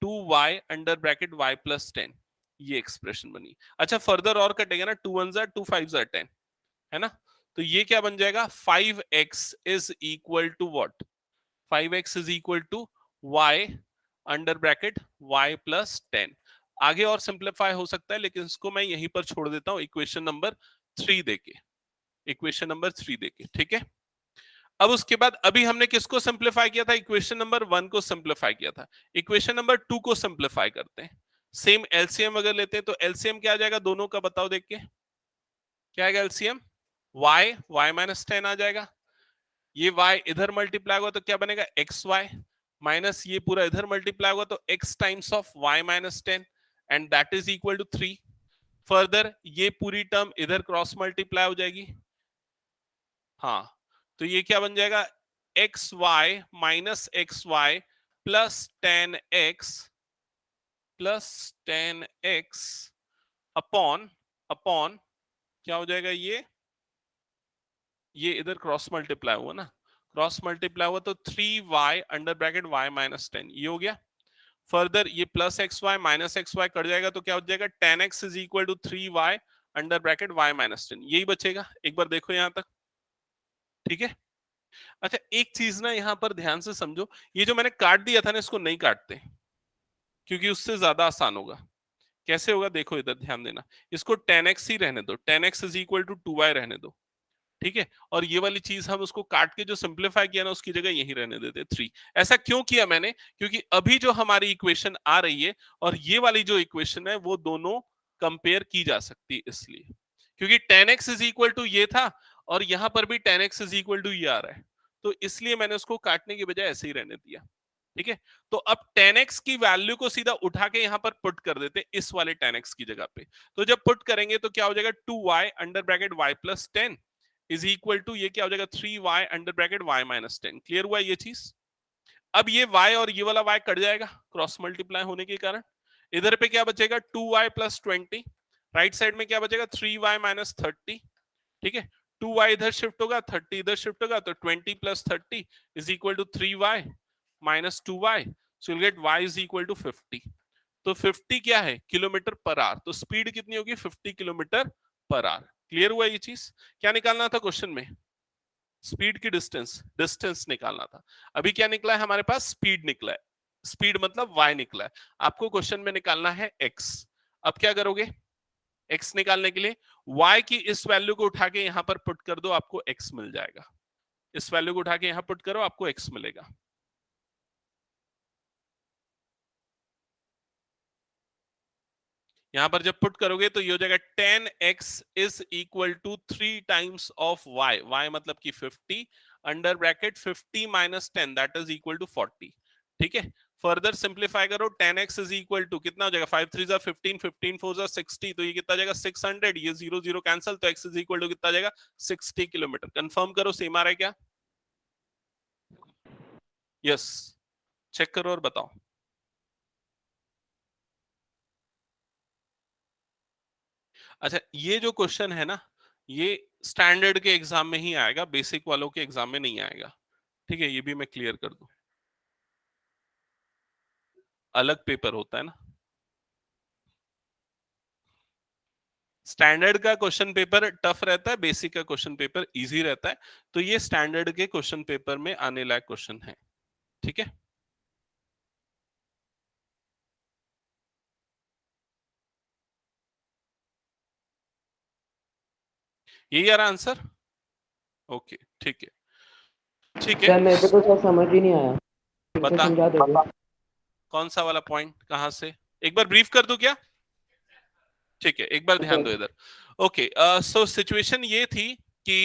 2y under bracket y plus 10, ये एक्सप्रेशन बनी। अच्छा फर्दर और कटेगा ना, 2 1 2 5 10 है ना, तो ये क्या बन जाएगा, 5x is equal to what, 5x is equal to y under bracket y plus 10। आगे और सिंप्लीफाई हो सकता है लेकिन इसको मैं यहीं पर छोड़ देता हूं इक्वेशन नंबर 3 देके, इक्वेशन नंबर 3 देके। ठीक है, अब उसके बाद अभी हमने किसको सिंप्लीफाई किया था, इक्वेशन नंबर 1 को सिंप्लीफाई किया था। इक्वेशन नंबर 2 को सिंप्लीफाई करते हैं। सेम एलसीएम अगर लेते हैं तो एलसीएम क्या आ जाएगा दोनों का, बताओ देख के क्या आएगा एलसीएम, y माइनस 10 आ जाएगा। ये y इधर मल्टीप्लाई हुआ तो क्या बनेगा, एक्स वाई माइनस ये पूरा इधर मल्टीप्लाई हुआ तो x times of y minus 10 and that is equal to 3। Further ये पूरी टर्म इधर क्रॉस मल्टीप्लाई हो जाएगी, हाँ तो ये क्या बन जाएगा, x y minus x y plus 10x upon upon क्या हो जाएगा, ये इधर क्रॉस मल्टीप्लाई हुआ ना, क्रॉस मल्टीप्लाई हुआ तो 3y under bracket y minus 10, ये हो गया। फर्दर ये plus x y minus x y cut जाएगा तो क्या हो जाएगा, 10x is equal to 3y under bracket y minus 10, यही बचेगा। एक बार देखो यहां तक, ठीक है। अच्छा एक चीज ना यहाँ पर ध्यान से समझो, ये जो मैंने काट दिया था ना इसको नहीं काटते क्योंकि उससे ज्यादा आसान होगा। कैसे होगा देखो इधर ध्यान देना, इसको 10x ही रहने दो, 10x is equal to 2y रहने दो। ठीक है, और ये वाली चीज हम उसको काट के जो सिंप्लीफाई किया ना उसकी जगह यही रहने देते 3। ऐसा क्यों किया मैंने, क्योंकि अभी जो हमारी इक्वेशन आ रही है और ये वाली जो इक्वेशन है वो दोनों कंपेयर की जा सकती है, इसलिए क्योंकि 10x इज इक्वल टू ये था और यहां पर भी 10x इज इक्वल टू ये आ रहा है, तो इसलिए मैंने उसको काटने की बजाय ऐसे ही रहने दिया। ठीक है, तो अब 10x की वैल्यू को सीधा उठा के यहां पर पुट कर देते इस वाले 10x की जगह पे, तो जब पुट करेंगे तो क्या हो जाएगा, 2y under bracket y plus 10 is equal to ये क्या हो जाएगा, 3y under bracket y minus 10। Clear हुआ ये चीज? अब ये y और ये वाला y कट जाएगा क्रॉस मल्टीप्लाई होने के कारण, इधर पे क्या बचेगा 2y प्लस 20, राइट साइड में क्या बचेगा 3y माइनस 30। ठीक है, 2y इधर शिफ्ट होगा 30 इधर शिफ्ट होगा तो 20 plus 30 is equal to 3y minus 2y, so will get y is equal to 50। तो 50 क्या है, किलोमीटर पर आवर, तो स्पीड कितनी होगी 50 किलोमीटर पर आवर। क्लियर हुआ ये चीज? क्या निकालना था क्वेश्चन में? स्पीड की डिस्टेंस निकालना था। अभी क्या निकला है हमारे पास? स्पीड निकला है। स्पीड मतलब y निकला है। आपको क्वेश्चन में निकालना है x। अब क्या करोगे? x निकालने के लिए y की इस वैल्यू को उठा के यहां पर पुट कर दो, आपको x मिल जाएगा। इस वैल्यू को उठा के यहां पुट करो, आपको x मिलेगा। यहां पर जब पुट करोगे तो ये हो जाएगा 10x is equal to 3 times of y। y मतलब कि 50 under bracket 50 minus 10 that is equal to 40। ठीक है, फर्दर सिंप्लीफाई करो, 10x इज इक्वल टू कितना हो जाएगा? 5 3 जा 15, 15 4 जा 60, तो ये कितना जाएगा? 600। ये 0 0 कैंसिल, तो x इज इक्वल टू कितना जाएगा? 60 किलोमीटर। कंफर्म करो सेम आ रहा है क्या? यस, चेक करो और बताओ। अच्छा, ये जो क्वेश्चन है ना, ये स्टैंडर्ड के एग्जाम में ही आएगा, बेसिक वालों के एग्जाम में नहीं आएगा। ठीक है, ये भी मैं क्लियर कर दूं। अलग पेपर होता है ना, स्टैंडर्ड का क्वेश्चन पेपर टफ रहता है, बेसिक का क्वेश्चन पेपर इजी रहता है। तो ये स्टैंडर्ड के क्वेश्चन पेपर में आने लायक क्वेश्चन है। ठीक है, यही आ रहा आंसर? ओके, ठीक है, ठीक है। सर मेरे को तो सर समझ ही नहीं आया, फिर से बता, समझा दोगे? कौन सा वाला पॉइंट, कहां से? एक बार ब्रीफ कर दूं क्या? ठीक है, एक बार ध्यान दो इधर। ओके, सो सिचुएशन ये थी कि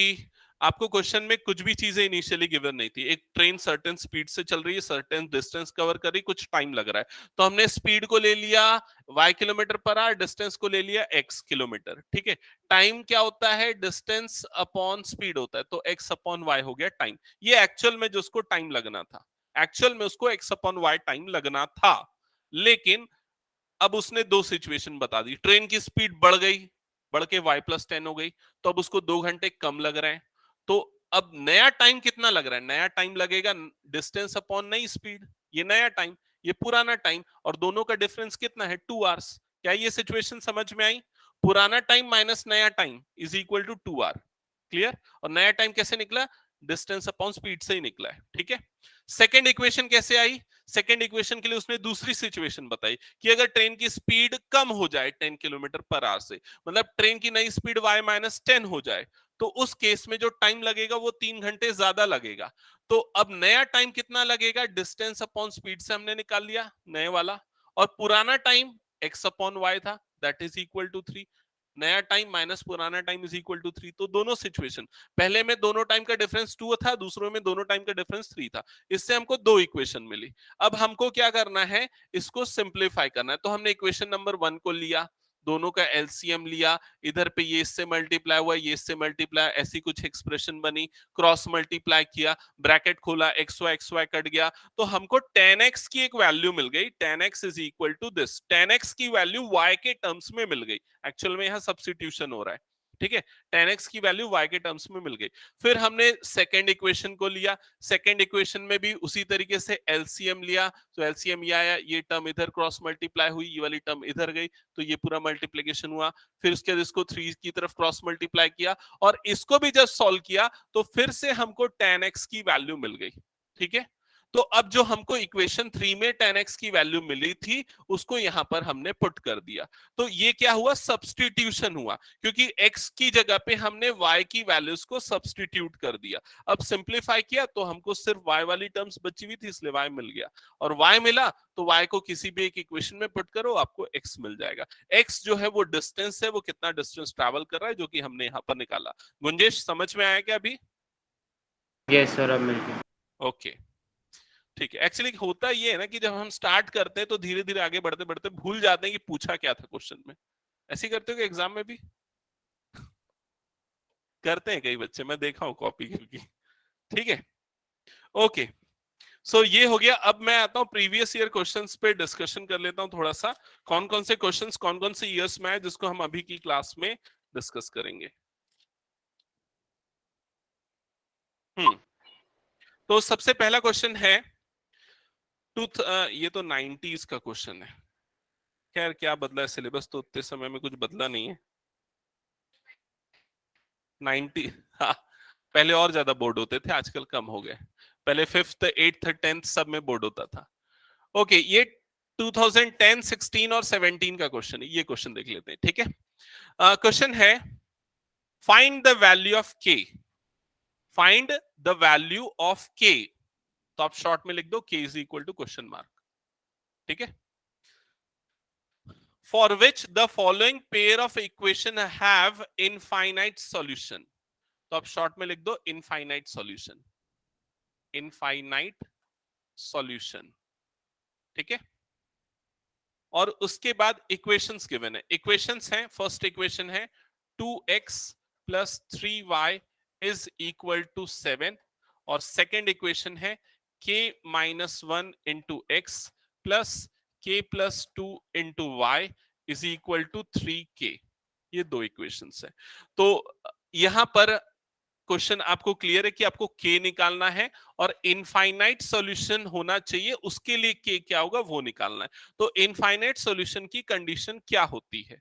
आपको क्वेश्चन में कुछ भी चीजें इनिशियली गिवन नहीं थी। एक ट्रेन सर्टेन स्पीड से चल रही है, सर्टेन डिस्टेंस कवर कर रही, कुछ टाइम लग रहा है, तो हमने स्पीड को ले लिया y kilometre per our, distance को ले लिया x किलोमीटर। ठीक है, टाइम क्या होता है? डिस्टेंस अपॉन स्पीड होता है, तो x अपॉन y हो गया टाइम। ये एक्चुअल में जो उसको टाइम लगना था, एक्चुअल में उसको x अपॉन y टाइम लगना था। लेकिन अब उसने दो सिचुएशन बता दी, ट्रेन की स्पीड बढ़ गई, बढ़ के y+10 हो गई, तो अब उसको 2 घंटे कम लग रहे हैं। तो अब नया टाइम कितना लग रहा है? नया टाइम लगेगा डिस्टेंस अपॉन नई स्पीड, ये नया टाइम, ये पुराना टाइम, और दोनों का डिफरेंस कितना है? 2 आवर्स। क्या ये सिचुएशन समझ में आई? पुराना टाइम माइनस नया time is equal to 2 hour. Clear? और नया टाइम कैसे निकला? डिस्टेंस अपॉन स्पीड से ही निकला है। ठीक है, सेकेंड इक्वेशन कैसे आई? सेकेंड इक्वेशन के लिए उसने दूसरी सिचुएशन बताई कि अगर ट्रेन की स्पीड कम हो जाए 10 किलोमीटर पर आवर से, मतलब ट्रेन की नई स्पीड y-10 हो जाए, तो उस केस में जो टाइम लगेगा वो 3 घंटे ज्यादा लगेगा। तो अब नया टाइम कितना लगेगा? डिस्टेंस अपॉन स्पीड से हमने निकाल लिया नए वाला, और पुराना टाइम x अपॉन y था, दैट इज इक्वल टू 3। नया टाइम माइनस पुराना टाइम इज इक्वल टू 3। तो दोनों सिचुएशन, पहले में दोनों टाइम का डिफरेंस 2 था, दूसरों में दोनों टाइम का डिफरेंस 3 था। इससे हमको दो इक्वेशन मिली। अब हमको क्या करना है? इसको सिंप्लीफाई करना है। तो हमने इक्वेशन नंबर 1 को लिया, दोनों का एलसीएम लिया, इधर पे ये इससे मल्टीप्लाई हुआ, ये इससे मल्टीप्लाई, ऐसी कुछ एक्सप्रेशन बनी, क्रॉस मल्टीप्लाई किया, ब्रैकेट खोला, एक्स वाई कट गया, तो हमको 10x की एक वैल्यू मिल गई। 10x is equal to this, 10x की वैल्यू y के टर्म्स में मिल गई। एक्चुअल में यहां सब्स्टिट्यूशन हो रहा है। ठीक है, 10x की वैल्यू y के टर्म्स में मिल गई। फिर हमने सेकेंड इक्वेशन को लिया, सेकेंड इक्वेशन में भी उसी तरीके से एलसीएम लिया, तो एलसीएम ये आया, ये टर्म इधर क्रॉस मल्टीप्लाई हुई, ये वाली टर्म इधर गई, तो ये पूरा मल्टीप्लीकेशन हुआ। फिर उसके बाद इसको 3 की तरफ क्रॉस मल्टीप्लाई किया, और इसको भी जब सॉल्व किया तो फिर से हमको 10x की वैल्यू मिल गई। ठीक है, तो अब जो हमको इक्वेशन 3 में 10x की वैल्यू मिली थी, उसको यहां पर हमने पुट कर दिया। तो ये क्या हुआ? सब्स्टिट्यूशन हुआ, क्योंकि x की जगह पे हमने y की वैल्यूज को सब्स्टिट्यूट कर दिया। अब सिंप्लीफाई किया तो हमको सिर्फ y वाली टर्म्स बची हुई थी, इसलिए y मिल गया, और y मिला तो y को किसी भी एक इक्वेशन में पुट करो, आपको x मिल जाएगा। x जो है वो डिस्टेंस है, वो कितना डिस्टेंस ट्रैवल कर रहा है, जो कि हमने यहाँ पर निकाला। गुंजेश, समझ में आया क्या अभी? यस सर, अब मिल गया। ओके, ठीक है। एक्चुअली होता ये है ना कि जब हम स्टार्ट करते हैं तो धीरे धीरे आगे बढ़ते बढ़ते भूल जाते हैं कि पूछा क्या था क्वेश्चन में। ऐसे ही करते हो कि एग्जाम में भी करते हैं कई बच्चे, मैं देखा हूं कॉपी करके। ठीक है, ओके। सो ये हो गया। अब मैं आता हूं प्रीवियस ईयर क्वेश्चंस पे डिस्कशन कर लेता हूं थोड़ा सा, कौन कौन से क्वेश्चंस कौन कौन से ईयर्स में है, जिसको हम अभी की क्लास में डिस्कस करेंगे। हम्म, तो सबसे पहला क्वेश्चन है ये तो 90s का क्वेश्चन है। खैर क्या बदला है, सिलेबस तो उतने समय में कुछ बदला नहीं है। 90। हाँ, पहले और ज्यादा बोर्ड होते थे, आजकल कम हो गए। पहले 5th 8th 10th सब में बोर्ड होता था। ओके, ये 2010 16 और 17 का क्वेश्चन है, ये क्वेश्चन देख लेते हैं। ठीक है, क्वेश्चन है find the value of K, find the value of K. तो आप शॉर्ट में लिख दो K is equal to question mark. ठीक है, for which the following pair of equation have infinite solution. तो आप शॉर्ट में लिख दो इनफाइनाइट सॉल्यूशन, इनफाइनाइट सॉल्यूशन। ठीक है, और उसके बाद इक्वेशंस गिवन है। इक्वेशंस हैं, फर्स्ट इक्वेशन है 2x plus 3y is equal to 7, और सेकेंड इक्वेशन है k minus 1 into x plus k plus 2 into y is equal to 3k। ये दो इक्वेशंस है। तो यहां पर क्वेश्चन आपको क्लियर है कि आपको k निकालना है और इनफाइनाइट सॉल्यूशन होना चाहिए, उसके लिए k क्या होगा वो निकालना है। तो इनफाइनाइट सॉल्यूशन की कंडीशन क्या होती है?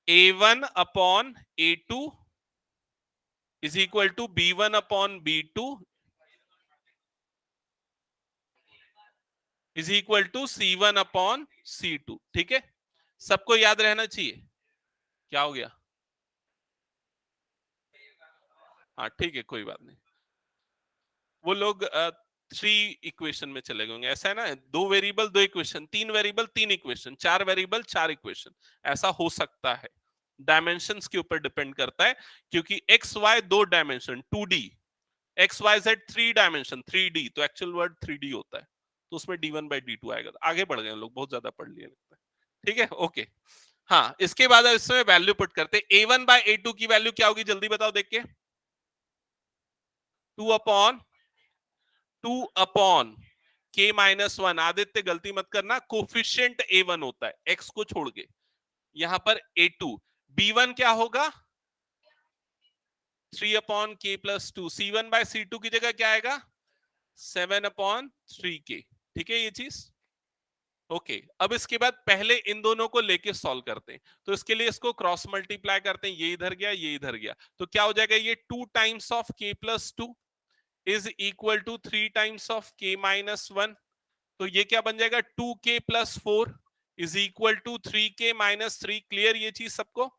a1 upon a2 is equal to b1 upon b2 is equal to c1 upon c2। ठीक है, सबको याद रहना चाहिए। क्या हो गया? हाँ ठीक है, कोई बात नहीं। वो लोग 3 इक्वेशन में चले गए, ऐसा है ना, 2 variable 2 equation, 3 variable 3 equation, 4 variable 4 equation, ऐसा हो सकता है। डायमेंशंस के ऊपर डिपेंड करता है, क्योंकि x y 2 dimension 2D, x y z 3 dimension 3D, तो एक्चुअल वर्ड 3D होता है, तो उसमें d1/d2 आएगा। तो आगे बढ़ गए लोग, बहुत ज्यादा पढ़ लिए लगता है। ठीक है, ओके। हाँ, इसके बाद इसमें वैल्यू पुट करते हैं। a1/a2 की वैल्यू क्या होगी, जल्दी बताओ देख के। 2 अपॉन k माइनस 1। आदित्य गलती मत करना, कोफिशिएंट a1 होता है x को छोड़ के, यहां पर a2। b1 क्या होगा? 3 अपॉन k प्लस 2। c1/c2 की जगह क्या आएगा? 7 अपॉन 3k। ठीक है, ये चीज ओके। अब इसके बाद पहले इन दोनों को लेके सॉल्व करते हैं, तो इसके लिए इसको क्रॉस मल्टीप्लाई करते हैं, ये इधर गया ये इधर गया, तो क्या हो जाएगा? ये 2 times of k plus 2 is equal to 3 times of k minus 1। तो ये क्या बन जाएगा? 2k plus 4 is equal to 3k minus 3। Clear ये चीज सबको?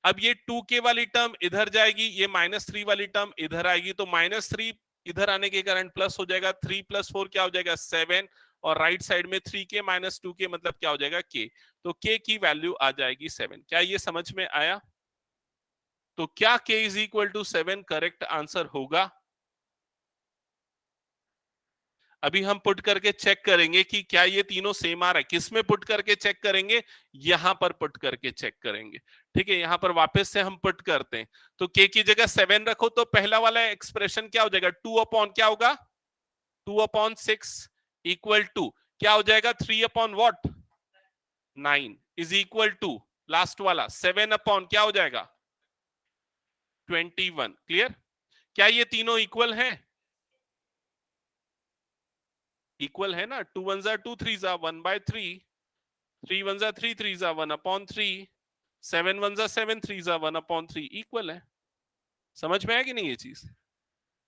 अब ये 2k वाली टर्म इधर जाएगी, ये -3 वाली टर्म इधर आएगी, तो -3 इधर आने के कारण प्लस हो जाएगा। 3 प्लस 4 क्या हो जाएगा? 7, और राइट साइड में 3k माइनस 2k मतलब क्या हो जाएगा? k। तो k की वैल्यू आ जाएगी 7। क्या ये समझ में आया? तो क्या k is equal to 7 correct answer होगा? अभी हम पुट करके चेक करेंगे कि क्या ये तीनों सेम आ रहा है। किस में पुट करके चेक करेंगे? यहां पर पुट करके चेक करेंगे। ठीक है, यहां पर वापस से हम पुट करते हैं, तो k की जगह 7 रखो, तो पहला वाला एक्सप्रेशन क्या हो जाएगा? 2 अपॉन क्या होगा? 2 अपॉन 6 इक्वल टू क्या हो जाएगा? 3 upon what? 9 is equal to last वाला 7 अपॉन क्या हो जाएगा? 21। क्लियर? क्या ये तीनों इक्वल है? इक्वल है ना। 2 1 2 3 1/3, 3 1 3 3 1/3, 7 1 7 3 1/3, इक्वल है। समझ में आया कि नहीं ये चीज?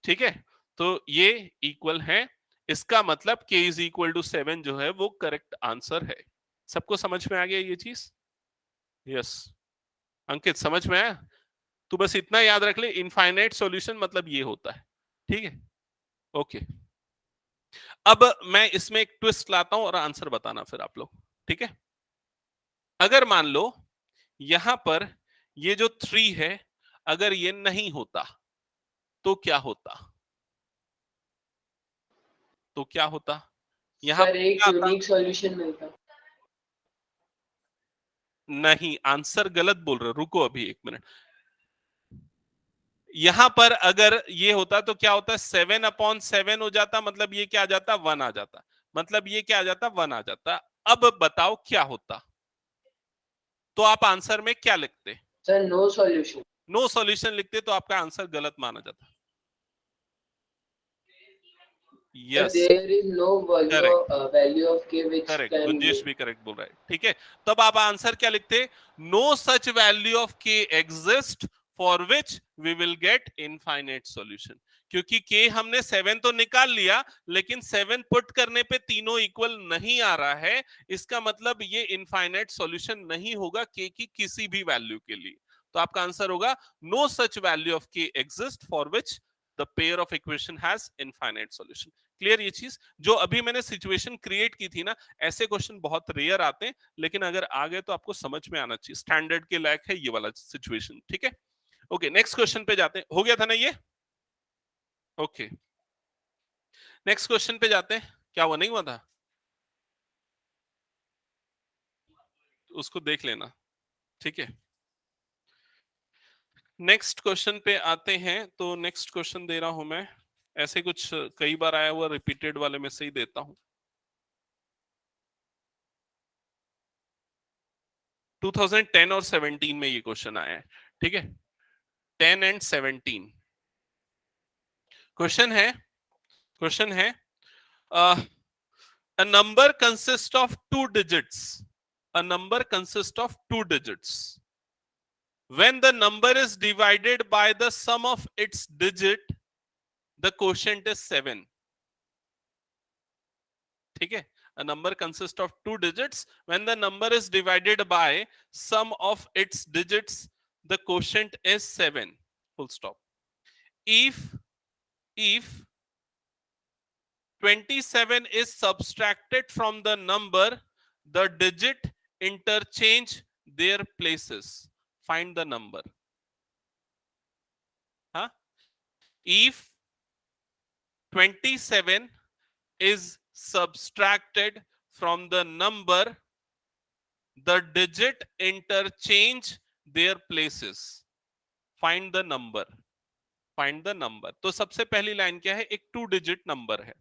ठीक है, तो ये इक्वल है, इसका मतलब k इज इक्वल टू 7 जो है वो करेक्ट आंसर है। सबको समझ में आ गया ये चीज? यस। अंकित समझ में आया? तू बस इतना याद रख ले, इनफाइनाइट सॉल्यूशन मतलब ये होता है। ठीक है, ओके। अब मैं इसमें एक ट्विस्ट लाता हूं और आंसर बताना फिर आप लोग। ठीक है, अगर मान लो यहां पर ये जो 3 है, अगर ये नहीं होता तो क्या होता? तो क्या होता यहां सर पर? एक क्या आता? यूनिक सॉल्यूशन मिलता। नहीं, आंसर गलत बोल रहे हो, रुको अभी 1 मिनट। यहां पर अगर ये होता तो क्या होता? 7/7 हो जाता, मतलब ये क्या आ जाता? 1 आ जाता, मतलब ये क्या आ जाता? 1 आ जाता। अब बताओ क्या होता? तो आप आंसर में क्या लिखते? Sir no solution. No solution लिखते तो आपका आंसर गलत माना जाता। Yes, there is no correct, value of k which correct, can be. Gunjesh भी करेक्ट बोल रहा है, ठीक है। तब आप आंसर क्या लिखते? No such value of K exist for which we will get infinite solution. क्योंकि के हमने 7 तो निकाल लिया, लेकिन 7 पुट करने पे तीनों इक्वल नहीं आ रहा है, इसका मतलब ये इनफाइनाइट सॉल्यूशन नहीं होगा के की किसी भी वैल्यू के लिए। तो आपका आंसर होगा no such value of K exist for which the pair of equation has infinite solution. Clear ये चीज? जो अभी मैंने सिचुएशन क्रिएट की थी ना, ऐसे क्वेश्चन बहुत रेयर आते हैं, लेकिन अगर आ गए तो आपको समझ में आना चाहिए, स्टैंडर्ड के लायक है ये वाला सिचुएशन, ठीक है। ओके, नेक्स्ट क्वेश्चन पे जाते हैं। हो गया था ना ये? ओके, नेक्स्ट क्वेश्चन पे जाते हैं। क्या हुआ, नहीं हुआ था? उसको देख लेना, ठीक है। नेक्स्ट क्वेश्चन पे आते हैं। तो नेक्स्ट क्वेश्चन दे रहा हूं मैं, ऐसे कुछ कई बार आया हुआ रिपीटेड वाले में से ही देता हूं। 2010 और 17 में ये क्वेश्चन आया है, ठीक है। 10 एंड 17 क्वेश्चन है a number consists of two digits. A number consists of two digits. When the number is divided by the sum of its digit, the quotient is 7. ठीक है? A number consists of two digits. When the number is divided by sum of its digits, the quotient is 7. Full stop. If 27 is subtracted from the number, the digit interchange their places. Find the number. Huh? If 27 is subtracted from the number, the digit interchange their places. Find the number. Find the number. तो सबसे पहली line क्या है? एक 2 digit number है।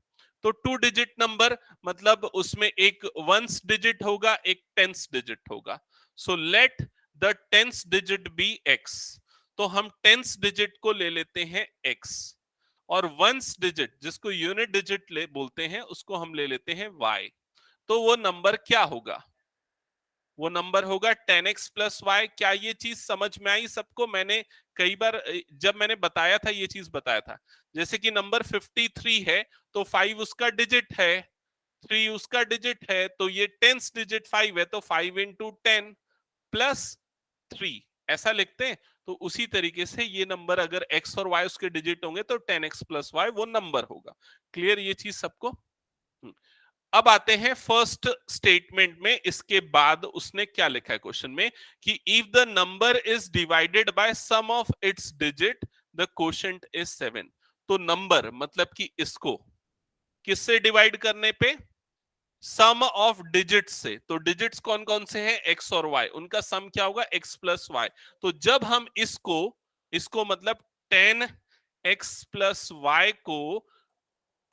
तो 2 digit number मतलब उसमें एक 1s डिजिट होगा, एक 10s डिजिट होगा। So let the 10s digit be x। तो हम 10s डिजिट को ले लेते हैं x, और 1s डिजिट जिसको यूनिट डिजिट ले बोलते हैं उसको हम ले लेते हैं y। तो वो नंबर क्या होगा? वो नंबर होगा 10x प्लस वाई। क्या ये चीज समझ में आई सबको? मैंने कई बार जब मैंने बताया था ये चीज बताया था, जैसे कि नंबर 53 है तो 5 उसका डिजिट है, 3 उसका डिजिट है, तो ये 10th डिजिट 5 है, तो 5 इंटू 10 प्लस 3 ऐसा लिखते हैं। तो उसी तरीके से ये नंबर अगर x और y उसके डिजिट होंगे तो 10x प्लस वाई वो नंबर होगा। क्लियर ये चीज सबको? अब आते हैं फर्स्ट स्टेटमेंट में। इसके बाद उसने क्या लिखा है क्वेश्चन में कि if the number is divided by sum of its digit the quotient is 7। तो नंबर मतलब कि इसको किससे डिवाइड करने पे? सम ऑफ डिजिट्स से। तो डिजिट्स कौन कौन से हैं? एक्स और वाई, उनका सम क्या होगा? X plus y. तो जब हम इसको मतलब 10x प्लस वाई को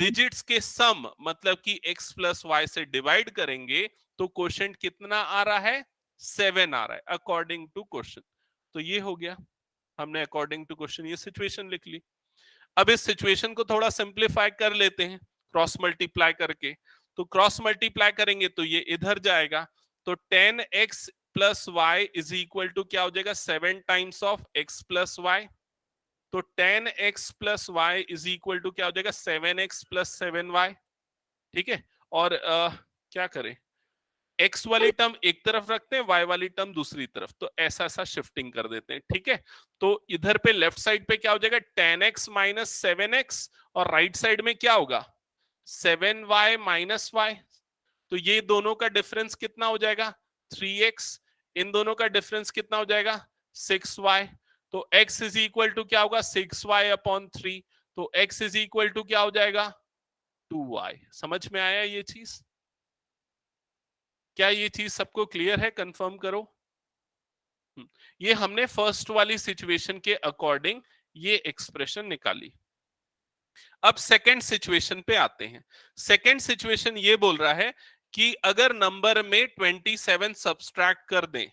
डिजिट्स के सम मतलब कि x प्लस वाई से डिवाइड करेंगे तो क्वोशंट कितना आ रहा है? 7 आ रहा है अकॉर्डिंग टू क्वेश्चन। तो ये हो गया, हमने अकॉर्डिंग टू क्वेश्चन ये सिचुएशन लिख ली। अब इस सिचुएशन को थोड़ा सिंप्लीफाई कर लेते हैं क्रॉस मल्टीप्लाई करके। तो क्रॉस मल्टीप्लाई करेंगे तो ये इधर जाएगा, तो 10x plus y is equal to क्या हो जाएगा? 7 times of x plus y. तो 10x plus y is equal to क्या हो जाएगा? 7x plus 7y। ठीक है, और क्या करें? x वाली टर्म एक तरफ रखते हैं, y वाली टर्म दूसरी तरफ, तो ऐसा ऐसा शिफ्टिंग कर देते हैं। ठीक है, तो इधर पे लेफ्ट साइड पे क्या हो जाएगा? 10x माइनस 7x, और राइट साइड में क्या होगा? 7y minus y। तो ये दोनों का डिफरेंस कितना हो जाएगा? 3x। इन दोनों का डिफरेंस कितना हो जाएगा? 6y। तो x इज इक्वल टू क्या होगा? 6y upon 3। तो x इज इक्वल टू क्या हो जाएगा? 2y। समझ में आया ये चीज? क्या ये चीज सबको क्लियर है? कंफर्म करो। ये हमने फर्स्ट वाली सिचुएशन के अकॉर्डिंग ये एक्सप्रेशन निकाली। अब सेकंड सिचुएशन पे आते हैं। सेकंड सिचुएशन ये बोल रहा है कि अगर नंबर में 27 सब्सट्रैक्ट कर दें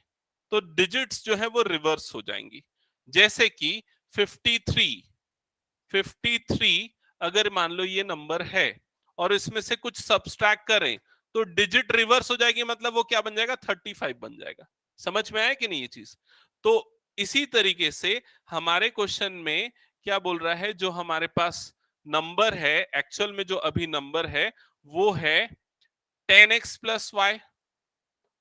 तो डिजिट्स जो है वो रिवर्स हो जाएंगी। जैसे कि 53 अगर मान लो ये नंबर है और इसमें से कुछ सब्सट्रैक्ट करें तो डिजिट रिवर्स हो जाएगी, मतलब वो क्या बन जाएगा, 35 बन जाएगा। समझ में आया कि नहीं ये चीज? तो इसी तरीके से हमारे क्वेश्चन में क्या बोल रहा है, जो हमारे पास नंबर है, एक्चुअल में जो अभी नंबर है वो है 10x प्लस वाई,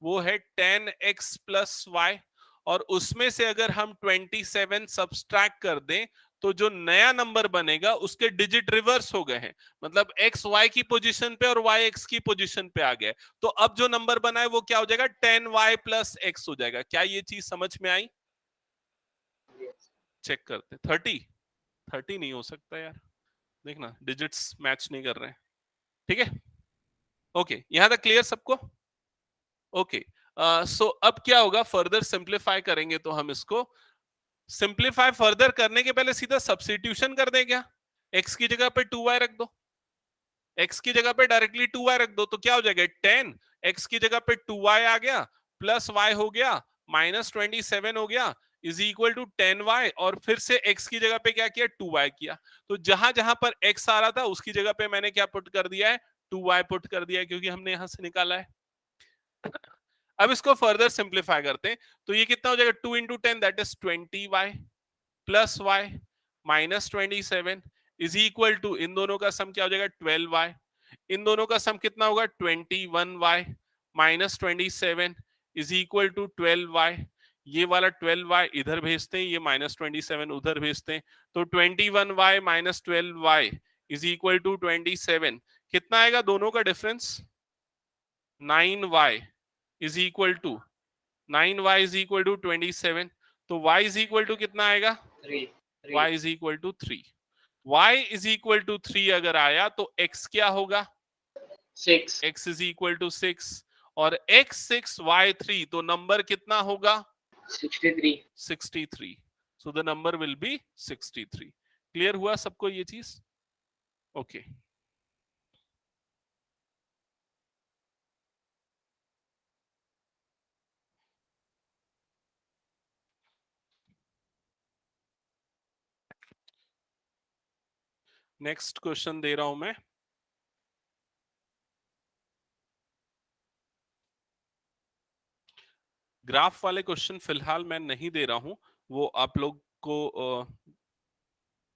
वो है 10x प्लस वाई, और उसमें से अगर हम 27 सब्सट्रैक्ट कर दें तो जो नया नंबर बनेगा उसके डिजिट रिवर्स हो गए हैं, मतलब x y की पोजीशन पे और y x की पोजीशन पे आ गया। तो अब जो नंबर बना है वो क्या हो जाएगा, 10y प्लस x हो जाएगा। क्या ये चीज समझ में आई? चेक करते। 30 नहीं हो सकता यार, देखना डिजिट्स मैच नहीं कर रहे हैं। ठीक है, ओके, यहां तक क्लियर सबको? ओके, सो अब क्या होगा, फर्दर सिंप्लीफाई करेंगे तो हम इसको सिंप्लीफाई फर्दर करने के पहले सीधा सब्स्टिट्यूशन कर दें क्या? x की जगह पे 2y रख दो, x की जगह पे डायरेक्टली 2y रख दो, तो क्या हो जाएगा, 10 x की जगह पे 2y आ गया, प्लस y हो गया, माइनस 27 हो गया, इज इक्वल टू 10y, और फिर से x की जगह पे क्या किया, 2y किया। तो जहां जहां पर x आ रहा था उसकी जगह पे मैंने क्या पुट कर दिया है, 2y पुट कर दिया है, क्योंकि हमने यहां से निकाला है। अब इसको फर्दर सिंप्लीफाई करते हैं तो ये कितना हो जाएगा, 2 into 10 that is 20y plus y minus 27 is equal to, इन दोनों का सम क्या हो जाएगा, 12y, इन दोनों का सम कितना होगा, 21y minus 27 is equal to 12y। ये वाला 12y इधर भेजते हैं, ये माइनस 27 उधर भेजते हैं, तो 21y minus 12y is equal to 27। कितना आएगा दोनों का difference, 9y is equal to 9y is equal to 27। तो y इज इक्वल टू कितना आएगा, 3 y 3 is equal to 3। y is equal to 3 अगर आया तो x क्या होगा, 6 x इज इक्वल टू 6, और x 6 y 3, तो नंबर कितना होगा, 63 63। So the number will be 63। Clear हुआ सबको ये चीज? ओके, नेक्स्ट क्वेश्चन दे रहा हूं मैं। ग्राफ वाले क्वेश्चन फिलहाल मैं नहीं दे रहा हूं, वो आप लोग को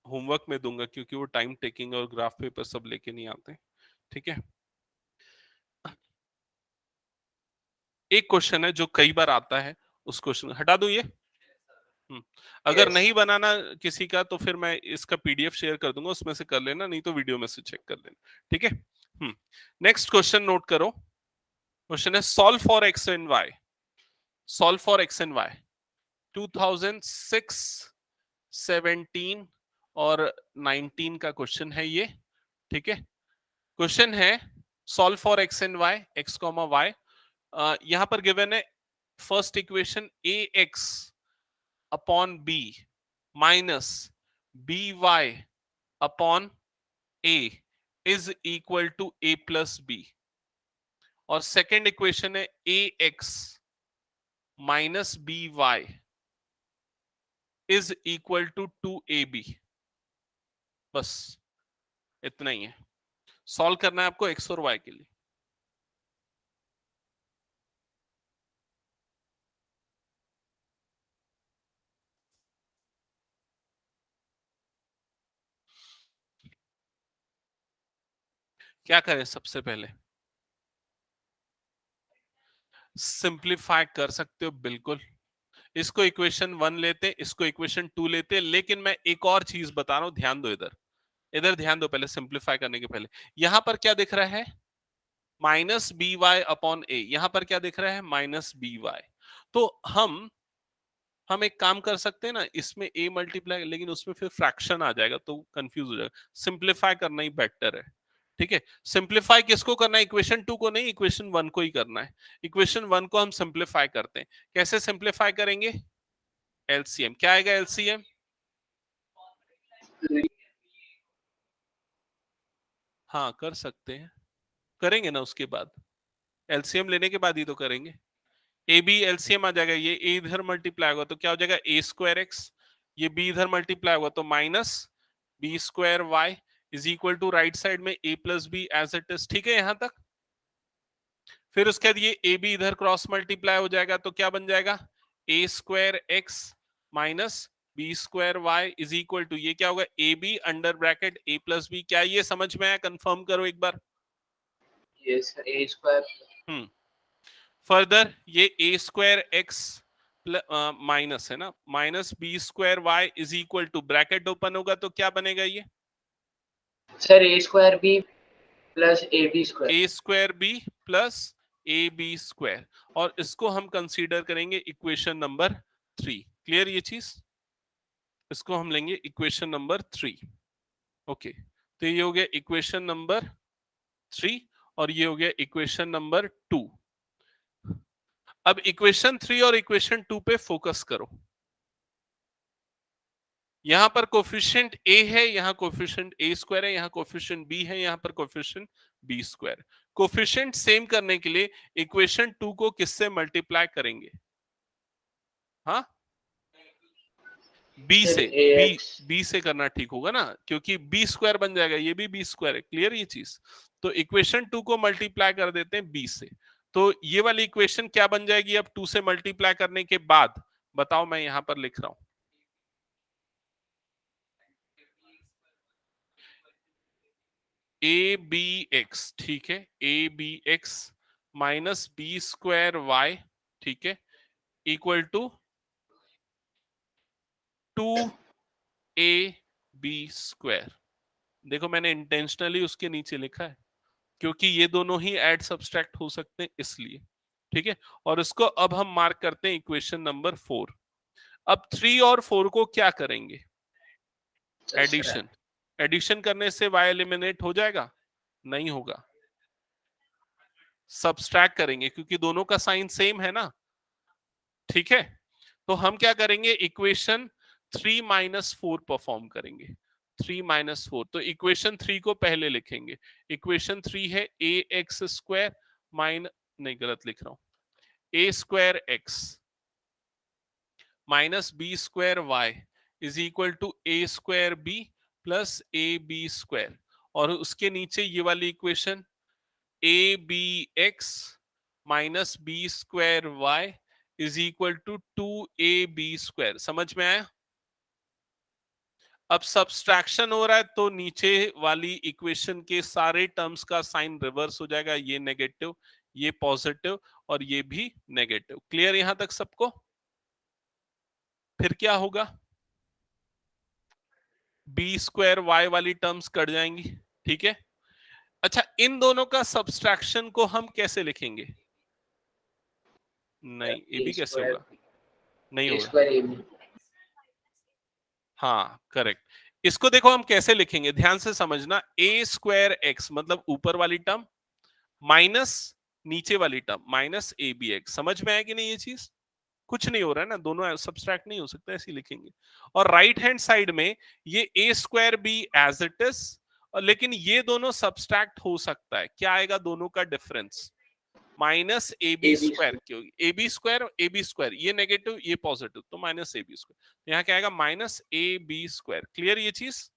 होमवर्क में दूंगा, क्योंकि वो टाइम टेकिंग और ग्राफ पेपर सब लेके नहीं आते। ठीक है, एक क्वेश्चन है जो कई बार आता है, उस क्वेश्चन हटा दूं ये। अगर यस नहीं बनाना किसी का तो फिर मैं इसका पीडीएफ शेयर कर दूंगा, उसमें से कर लेना, नहीं तो वीडियो में से चेक कर लेना। ठीक है, नेक्स्ट क्वेश्चन नोट करो। क्वेश्चन है solve for x and y, solve for x and y 2006, 17 और 19 का क्वेश्चन है ये। ठीक है, क्वेश्चन है solve for x and y, x comma y. यहां पर गिवन है first equation a x upon b minus b y upon a is equal to a plus b, और सेकेंड इक्वेशन है a x minus b y is equal to 2ab। बस इतना ही है, solve करना है आपको एक्स और वाई के लिए। क्या करें, सबसे पहले सिंप्लीफाई कर सकते हो बिल्कुल, इसको इक्वेशन 1 लेते, इसको इक्वेशन 2 लेते, लेकिन मैं एक और चीज बता रहा हूं, ध्यान दो इधर, इधर ध्यान दो पहले, सिंप्लीफाई करने के पहले। यहां पर क्या दिख रहा है, माइनस बी वाई अपॉन ए, यहां पर क्या दिख रहा है, माइनस बी वाई। तो हम एक काम कर सकते हैं ना, इसमें a मल्टीप्लाई, लेकिन उसमें फिर फ्रैक्शन आ जाएगा तो कंफ्यूज हो जाएगा, सिंप्लीफाई करना ही बेटर है। ठीक है, सिंप्लीफाई किसको करना है, इक्वेशन 2 को नहीं, इक्वेशन 1 को ही करना है। इक्वेशन 1 को हम सिंप्लीफाई करते हैं, कैसे सिंप्लीफाई करेंगे, एलसीएम क्या आएगा, एलसीएम हाँ कर सकते हैं, करेंगे ना उसके बाद, एलसीएम लेने के बाद ही तो करेंगे। ए बी एलसीएम आ जाएगा, ये ए इधर मल्टीप्लाई होगा तो क्या हो जाएगा, ए स्क्वायर एक्स, ये बी इधर मल्टीप्लाई होगा तो minus b square y is equal to right side में a plus b as it is, ठीक है यहां तक। फिर उसके बाद ये ए बी इधर क्रॉस मल्टीप्लाई हो जाएगा तो क्या बन जाएगा, a square x minus b square y is equal to, ये क्या होगा, a b under bracket a plus b. क्या ये समझ में आया, कंफर्म करो एक बार। Yes sir, a square further ये ए स्क्वायर एक्स माइनस है ना, minus b square y is equal to, bracket open होगा तो क्या बनेगा ये, sir a square b plus a b square, a square b plus a b square, और इसको हम कंसीडर करेंगे इक्वेशन नंबर 3। क्लियर ये चीज, इसको हम लेंगे इक्वेशन नंबर 3। ओके, तो ये हो गया इक्वेशन नंबर 3 और ये हो गया इक्वेशन नंबर 2। अब इक्वेशन 3 और इक्वेशन 2 पे फोकस करो। यहां पर कोफिशिएंट ए है, यहां कोफिशिएंट ए स्क्वायर है, यहां कोफिशिएंट बी है, यहां पर coefficient b square. Coefficient same करने के लिए इक्वेशन 2 को किससे मल्टीप्लाई करेंगे, हाँ बी सर से, ए बी एक्स, बी से करना ठीक होगा ना, क्योंकि बी स्क्वायर बन जाएगा, ये भी बी स्क्वायर है। क्लियर ये चीज, तो इक्वेशन 2 को मल्टीप्लाई कर देते हैं बी से, तो ये वाली इक्वेशन क्या बन जाएगी अब 2 से मल्टीप्लाई करने के बाद, बताओ, मैं यहां पर लिख रहा हूं ए बी एक्स, ठीक है, a b x minus b square y, ठीक है, इक्वल टू 2 बी स्क्वायर। देखो मैंने इंटेंशनली उसके नीचे लिखा है क्योंकि ये दोनों ही ऐड सब्सट्रैक्ट हो सकते हैं इसलिए, ठीक है। और इसको अब हम मार्क करते हैं इक्वेशन नंबर 4। अब 3 और 4 को क्या करेंगे, एडिशन। एडिशन करने से y एलिमिनेट हो जाएगा, नहीं होगा, सब्सट्रैक्ट करेंगे क्योंकि दोनों का साइन सेम है ना, ठीक है। तो हम क्या करेंगे, इक्वेशन 3 माइनस 4 परफॉर्म करेंगे। 3 माइनस 4, तो इक्वेशन 3 को पहले लिखेंगे। इक्वेशन 3 है ए एक्स स्क्वायर माइन, नहीं गलत लिख रहा हूं, a square x minus b square y is equal to a square b plus a b square, और उसके नीचे ये वाली equation a b x minus b square y is equal to 2ab²। समझ में आया। अब सब्सट्रैक्शन हो रहा है तो नीचे वाली इक्वेशन के सारे टर्म्स का साइन रिवर्स हो जाएगा, ये नेगेटिव, ये पॉजिटिव और ये भी नेगेटिव। क्लियर यहां तक सबको। फिर क्या होगा, b² y वाली टर्म्स कट जाएंगी, ठीक है। अच्छा, इन दोनों का सब्सट्रैक्शन को हम कैसे लिखेंगे, नहीं ये भी कैसे होगा, नहीं ए होगा, स्क्वायर ए बी, हाँ करेक्ट। इसको देखो हम कैसे लिखेंगे, ध्यान से समझना, a² x मतलब ऊपर वाली टर्म माइनस नीचे वाली टर्म माइनस abx। समझ में आया कि नहीं, ये चीज कुछ नहीं हो रहा है ना, दोनों सब्सट्रैक्ट नहीं हो सकता, ऐसे लिखेंगे। और राइट हैंड साइड में ये a² b as it is, और लेकिन ये दोनों सब्सट्रैक्ट हो सकता है, क्या आएगा दोनों का difference, minus a b a b square, क्योंकि ए बी स्क्वायर ये नेगेटिव ये पॉजिटिव, तो माइनस ए बी स्क्वायर, यहाँ क्या आएगा minus a b square. Clear ये चीज।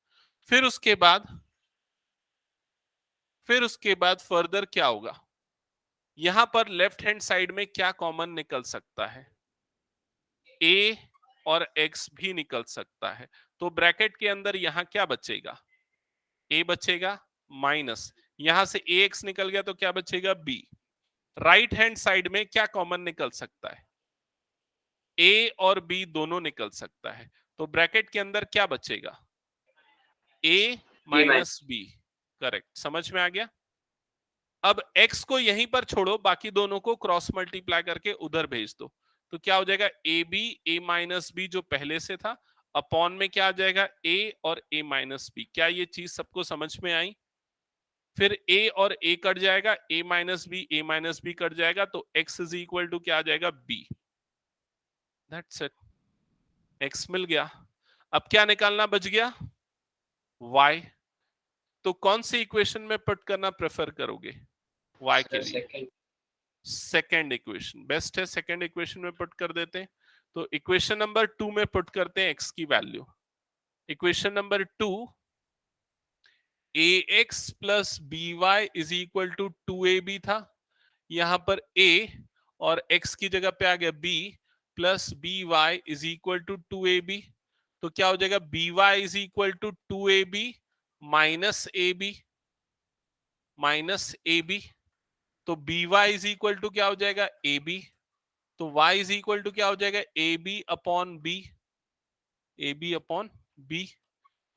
फिर उसके बाद फर्दर क्या होगा, यहां पर लेफ्ट हैंड साइड में क्या कॉमन निकल सकता है, a और x भी निकल सकता है, तो ब्रैकेट के अंदर यहां क्या बचेगा, a बचेगा माइनस, यहां से ax निकल गया तो क्या बचेगा b। राइट हैंड साइड में क्या कॉमन निकल सकता है, a और b दोनों निकल सकता है, तो ब्रैकेट के अंदर क्या बचेगा, a A minus, minus b। Correct, समझ में आ गया। अब x को यहीं पर छोड़ो, बाकी दोनों को क्रॉस मल्टीप्लाई करके उधर भेज दो, तो क्या हो जाएगा a b a minus b जो पहले से था, अपॉन में क्या आ जाएगा a और a माइनस बी। क्या ये चीज सबको समझ में आई। फिर a और a कट जाएगा, a माइनस बी कट जाएगा, तो x इज इक्वल टू क्या आ जाएगा b। दैट्स इट, x मिल गया। अब क्या निकालना बच गया, y। तो कौन सी इक्वेशन में पुट करना प्रेफर करोगे y के लिए, सेकंड, सेकेंड इक्वेशन बेस्ट है, सेकेंड इक्वेशन में पुट कर देते हैं। तो इक्वेशन नंबर 2 में पुट करते हैं x की value. Equation number 2, ax plus by is equal to 2ab था, यहां पर a और x की जगह पे आ गया b plus by is equal to 2ab, तो क्या हो जाएगा by is equal to 2ab minus ab, तो by इज इक्वल टू क्या हो जाएगा ab, तो y इज इक्वल टू क्या हो जाएगा ab अपॉन b,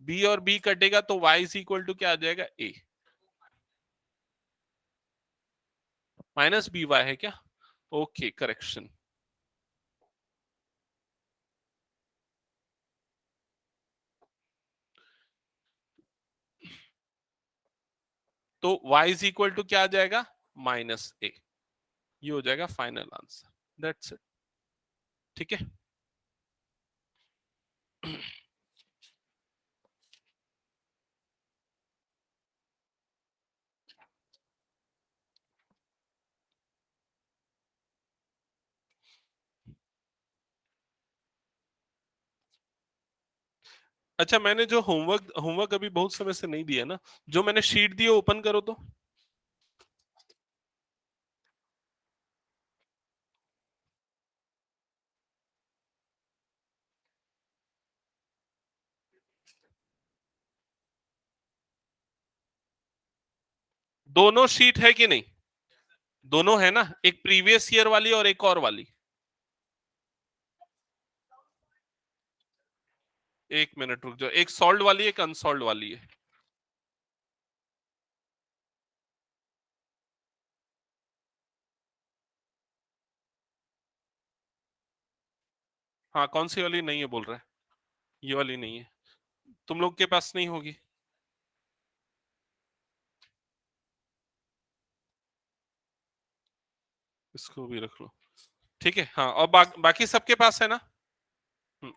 b और b कटेगा तो y इज इक्वल टू क्या आ जाएगा a, माइनस बी वाई है क्या, ओके करेक्शन। तो y इज इक्वल टू क्या आ जाएगा माइनस ए, ये हो जाएगा फाइनल आंसर, दैट्स इट, ठीक है। अच्छा, मैंने जो होमवर्क होमवर्क अभी बहुत समय से नहीं दिया ना, जो मैंने शीट दी ओपन करो तो, दोनों शीट है कि नहीं, दोनों है ना, एक प्रीवियस ईयर वाली और एक और वाली, एक मिनट रुक जाओ, एक सॉल्व वाली एक अनसॉल्व वाली है। हाँ कौन सी वाली नहीं है बोल रहा है, ये वाली नहीं है, तुम लोग के पास नहीं होगी, इसको भी रख लो, ठीक है। हाँ और बाकी सबके पास है ना,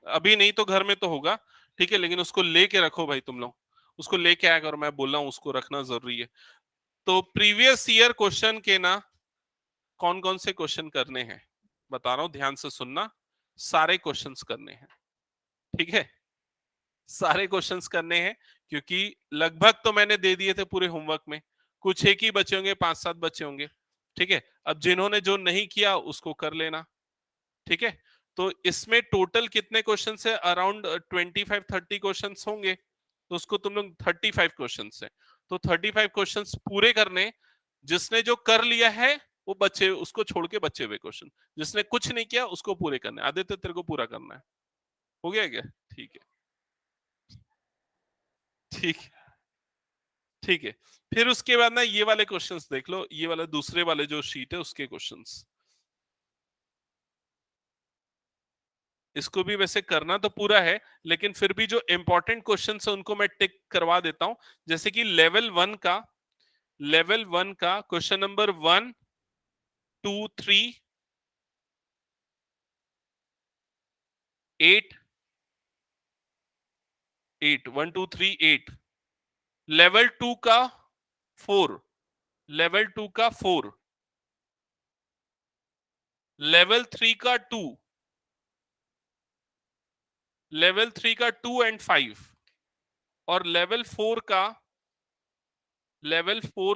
अभी नहीं तो घर में तो होगा, ठीक है, लेकिन उसको लेके रखो भाई तुम लोग, उसको लेके आया करो, मैं बोल रहा हूँ उसको रखना जरूरी है। तो प्रीवियस ईयर क्वेश्चन के ना कौन कौन से क्वेश्चन करने हैं बता रहा हूं, ध्यान से सुनना, सारे क्वेश्चंस करने हैं, ठीक है, सारे क्वेश्चंस करने हैं, क्योंकि लगभग तो मैंने दे दिए थे पूरे होमवर्क में, कुछ एक ही बचे होंगे, 5-7 बचे होंगे, ठीक है। अब जिन्होंने जो नहीं किया उसको कर लेना, ठीक है। तो इसमें टोटल कितने क्वेश्चन है, अराउंड 25-30 क्वेश्चन होंगे, तो उसको तुम लोग 35 क्वेश्चन है, तो 35 क्वेश्चन पूरे करने, जिसने जो कर लिया है वो बच्चे, उसको छोड़ के बचे हुए क्वेश्चन, जिसने कुछ नहीं किया उसको पूरे करने, आदित्य तेरे को पूरा करना है, हो गया क्या, ठीक है, ठीक ठीक है। फिर उसके बाद ना ये वाले क्वेश्चंस देख लो, ये वाला दूसरे वाले जो शीट है उसके क्वेश्चंस, इसको भी वैसे करना तो पूरा है, लेकिन फिर भी जो इंपॉर्टेंट क्वेश्चन है उनको मैं टिक करवा देता हूं, जैसे कि लेवल वन का क्वेश्चन नंबर 1, 2, 3, 8, 1, 2, 3, 8, लेवल 2 का 4, लेवल 2 का 4, लेवल 3 का 2, लेवल 3 का 2 और 5, और लेवल 4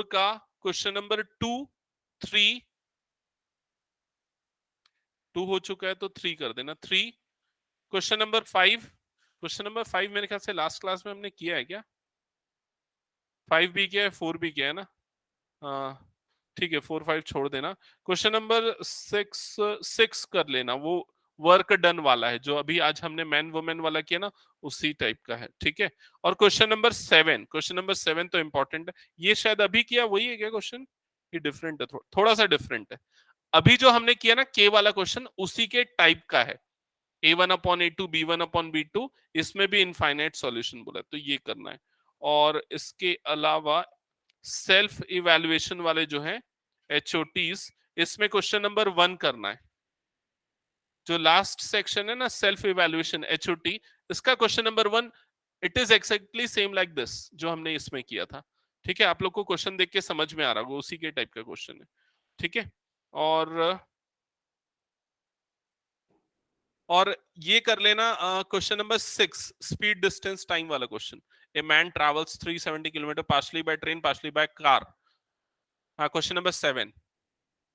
का क्वेश्चन नंबर 2, 3, 2 हो चुका है तो 3 कर देना, 3, क्वेश्चन नंबर 5 मेरे ख्याल से लास्ट क्लास में हमने किया है क्या, 5 भी किया है 4 भी किया है ना, हाँ ठीक है, 4-5 छोड़ देना, क्वेश्चन नंबर 6 कर लेना, वो वर्क डन वाला है, जो अभी आज हमने मैन वुमेन वाला किया ना, उसी टाइप का है, ठीक है। और क्वेश्चन नंबर 7 तो इंपॉर्टेंट है, ये शायद अभी किया वही है क्या क्वेश्चन, ये डिफरेंट है, थोड़ा सा डिफरेंट है, अभी जो हमने किया ना के वाला क्वेश्चन उसी के टाइप का है, A1/A2 B1/B2, इसमें भी इनफाइनाइट सॉल्यूशन बोला है, तो ये करना है। और इसके अलावा सेल्फ इवैल्यूएशन वाले जो हैं HOTs, इसमें क्वेश्चन नंबर 1 करना है, जो लास्ट सेक्शन है ना सेल्फ इवैल्यूएशन HOT, इसका question number 1 it is exactly same like this जो हमने इसमें किया था, ठीक है, आप लोग को क्वेश्चन देख के समझ में आ रहा होगा, उसी के टाइप का क्वेश्चन है, ठीक है। और और ये कर लेना question number 6, speed distance time वाला question, a man travels 370 kilometre partially by train partially by car. हाँ, क्वेश्चन नंबर 7,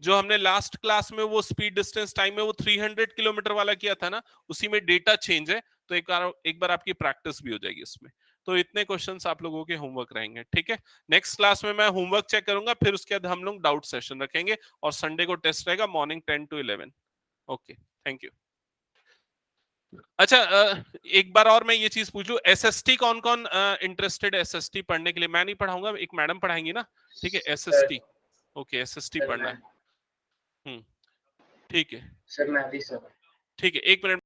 जो हमने लास्ट क्लास में वो स्पीड डिस्टेंस टाइम में वो 300 किलोमीटर वाला किया था ना, उसी में डेटा चेंज है, तो एक बार आपकी प्रैक्टिस भी हो जाएगी इसमें। तो इतने क्वेश्चंस आप लोगों के होमवर्क रहेंगे, ठीक है। नेक्स्ट क्लास में मैं होमवर्क चेक करूंगा, फिर उसके बाद हम लोग डाउट सेशन रखेंगे, और संडे को टेस्ट रहेगा morning 10 to 11। Okay, thank you. अच्छा, एक बार और मैं ये चीज पूछ लूं, एसएसटी कौन कौन इंटरेस्टेड है एसएसटी पढ़ने के लिए? मैं नहीं पढ़ाऊंगा, एक मैडम पढ़ाएंगी ना, ठीक है। एसएसटी, ओके, एसएसटी सर पढ़ना मैं है। ठीक है, सर मैं भी सर ठीक है, 1 मिनट।